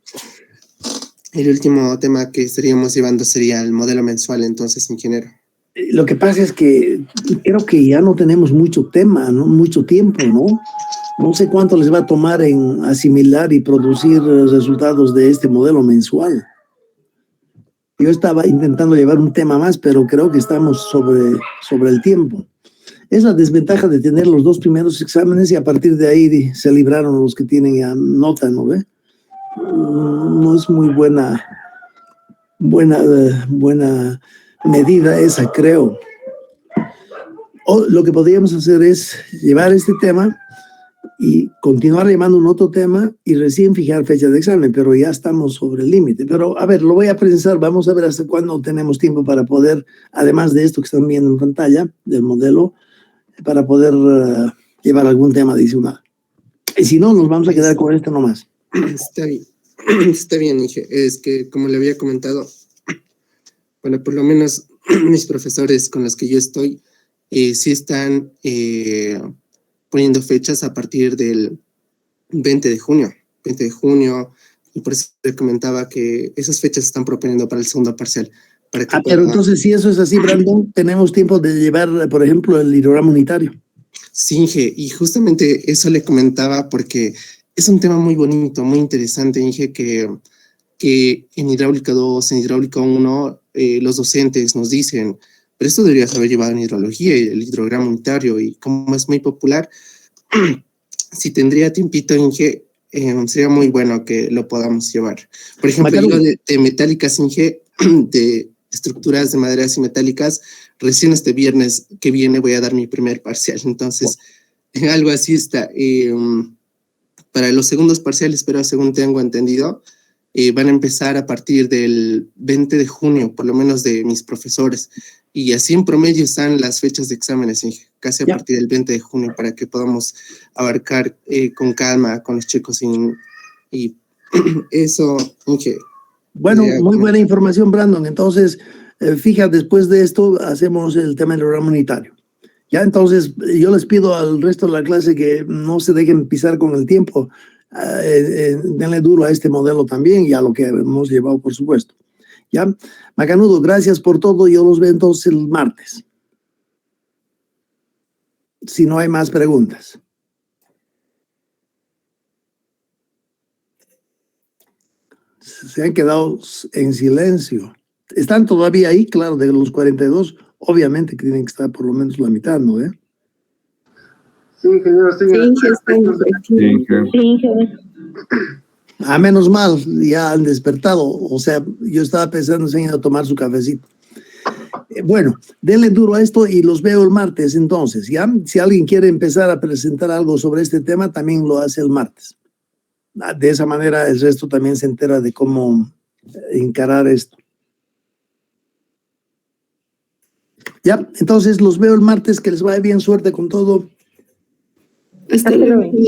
El último tema que estaríamos llevando sería el modelo mensual, entonces, ingeniero. Lo que pasa es que creo que ya no tenemos mucho tema, ¿no? Mucho tiempo, ¿no? No sé cuánto les va a tomar en asimilar y producir resultados de este modelo mensual. Yo estaba intentando llevar un tema más, pero creo que estamos sobre el tiempo. Es la desventaja de tener los 2 primeros exámenes y a partir de ahí se libraron los que tienen ya nota, ¿no ve? No es muy buena medida esa, creo. Lo que podríamos hacer es llevar este tema y continuar llevando un otro tema y recién fijar fecha de examen, pero ya estamos sobre el límite. Pero a ver, lo voy a pensar, vamos a ver hasta cuándo tenemos tiempo para poder, además de esto que están viendo en pantalla, del modelo, para poder llevar algún tema adicional. Y si no, nos vamos a quedar con esto nomás. Está bien, Inge. Es que, como le había comentado, bueno, por lo menos mis profesores con los que yo estoy, sí están poniendo fechas a partir del 20 de junio, y por eso le comentaba que esas fechas se están proponiendo para el segundo parcial. Pero entonces, si eso es así, Brandon, tenemos tiempo de llevar, por ejemplo, el hidrograma unitario. Sí, Inge, y justamente eso le comentaba porque es un tema muy bonito, muy interesante, Inge, que en hidráulica 2, en hidráulica 1, los docentes nos dicen, pero esto deberías haber llevado en hidrología, el hidrograma unitario, y como es muy popular, si tendría tiempito, Inge, sería muy bueno que lo podamos llevar. Por ejemplo, yo de metálicas, Inge, de estructuras de maderas y metálicas, recién este viernes que viene voy a dar mi primer parcial, entonces algo así está. Para los segundos parciales, pero según tengo entendido, van a empezar a partir del 20 de junio, por lo menos de mis profesores, y así en promedio están las fechas de exámenes, casi a partir del 20 de junio, para que podamos abarcar con calma con los chicos y eso, Inge. Bueno, muy buena información, Brandon. Entonces, fija, después de esto hacemos el tema del programa unitario. Ya, entonces, yo les pido al resto de la clase que no se dejen pisar con el tiempo. Denle duro a este modelo también y a lo que hemos llevado, por supuesto. Ya, Macanudo, gracias por todo. Yo los veo entonces el martes. Si no hay más preguntas. Se han quedado en silencio. ¿Están todavía ahí? Claro, de los 42, obviamente que tienen que estar por lo menos la mitad, ¿no? Sí, ingeniero, sí. Ah, menos mal, ya han despertado. O sea, yo estaba pensando en ir a tomar su cafecito. Bueno, denle duro a esto y los veo el martes entonces, ¿ya? Si alguien quiere empezar a presentar algo sobre este tema, también lo hace el martes. De esa manera el resto también se entera de cómo encarar esto. Ya, entonces los veo el martes, que les vaya bien, suerte con todo. Hasta Hasta luego. luego.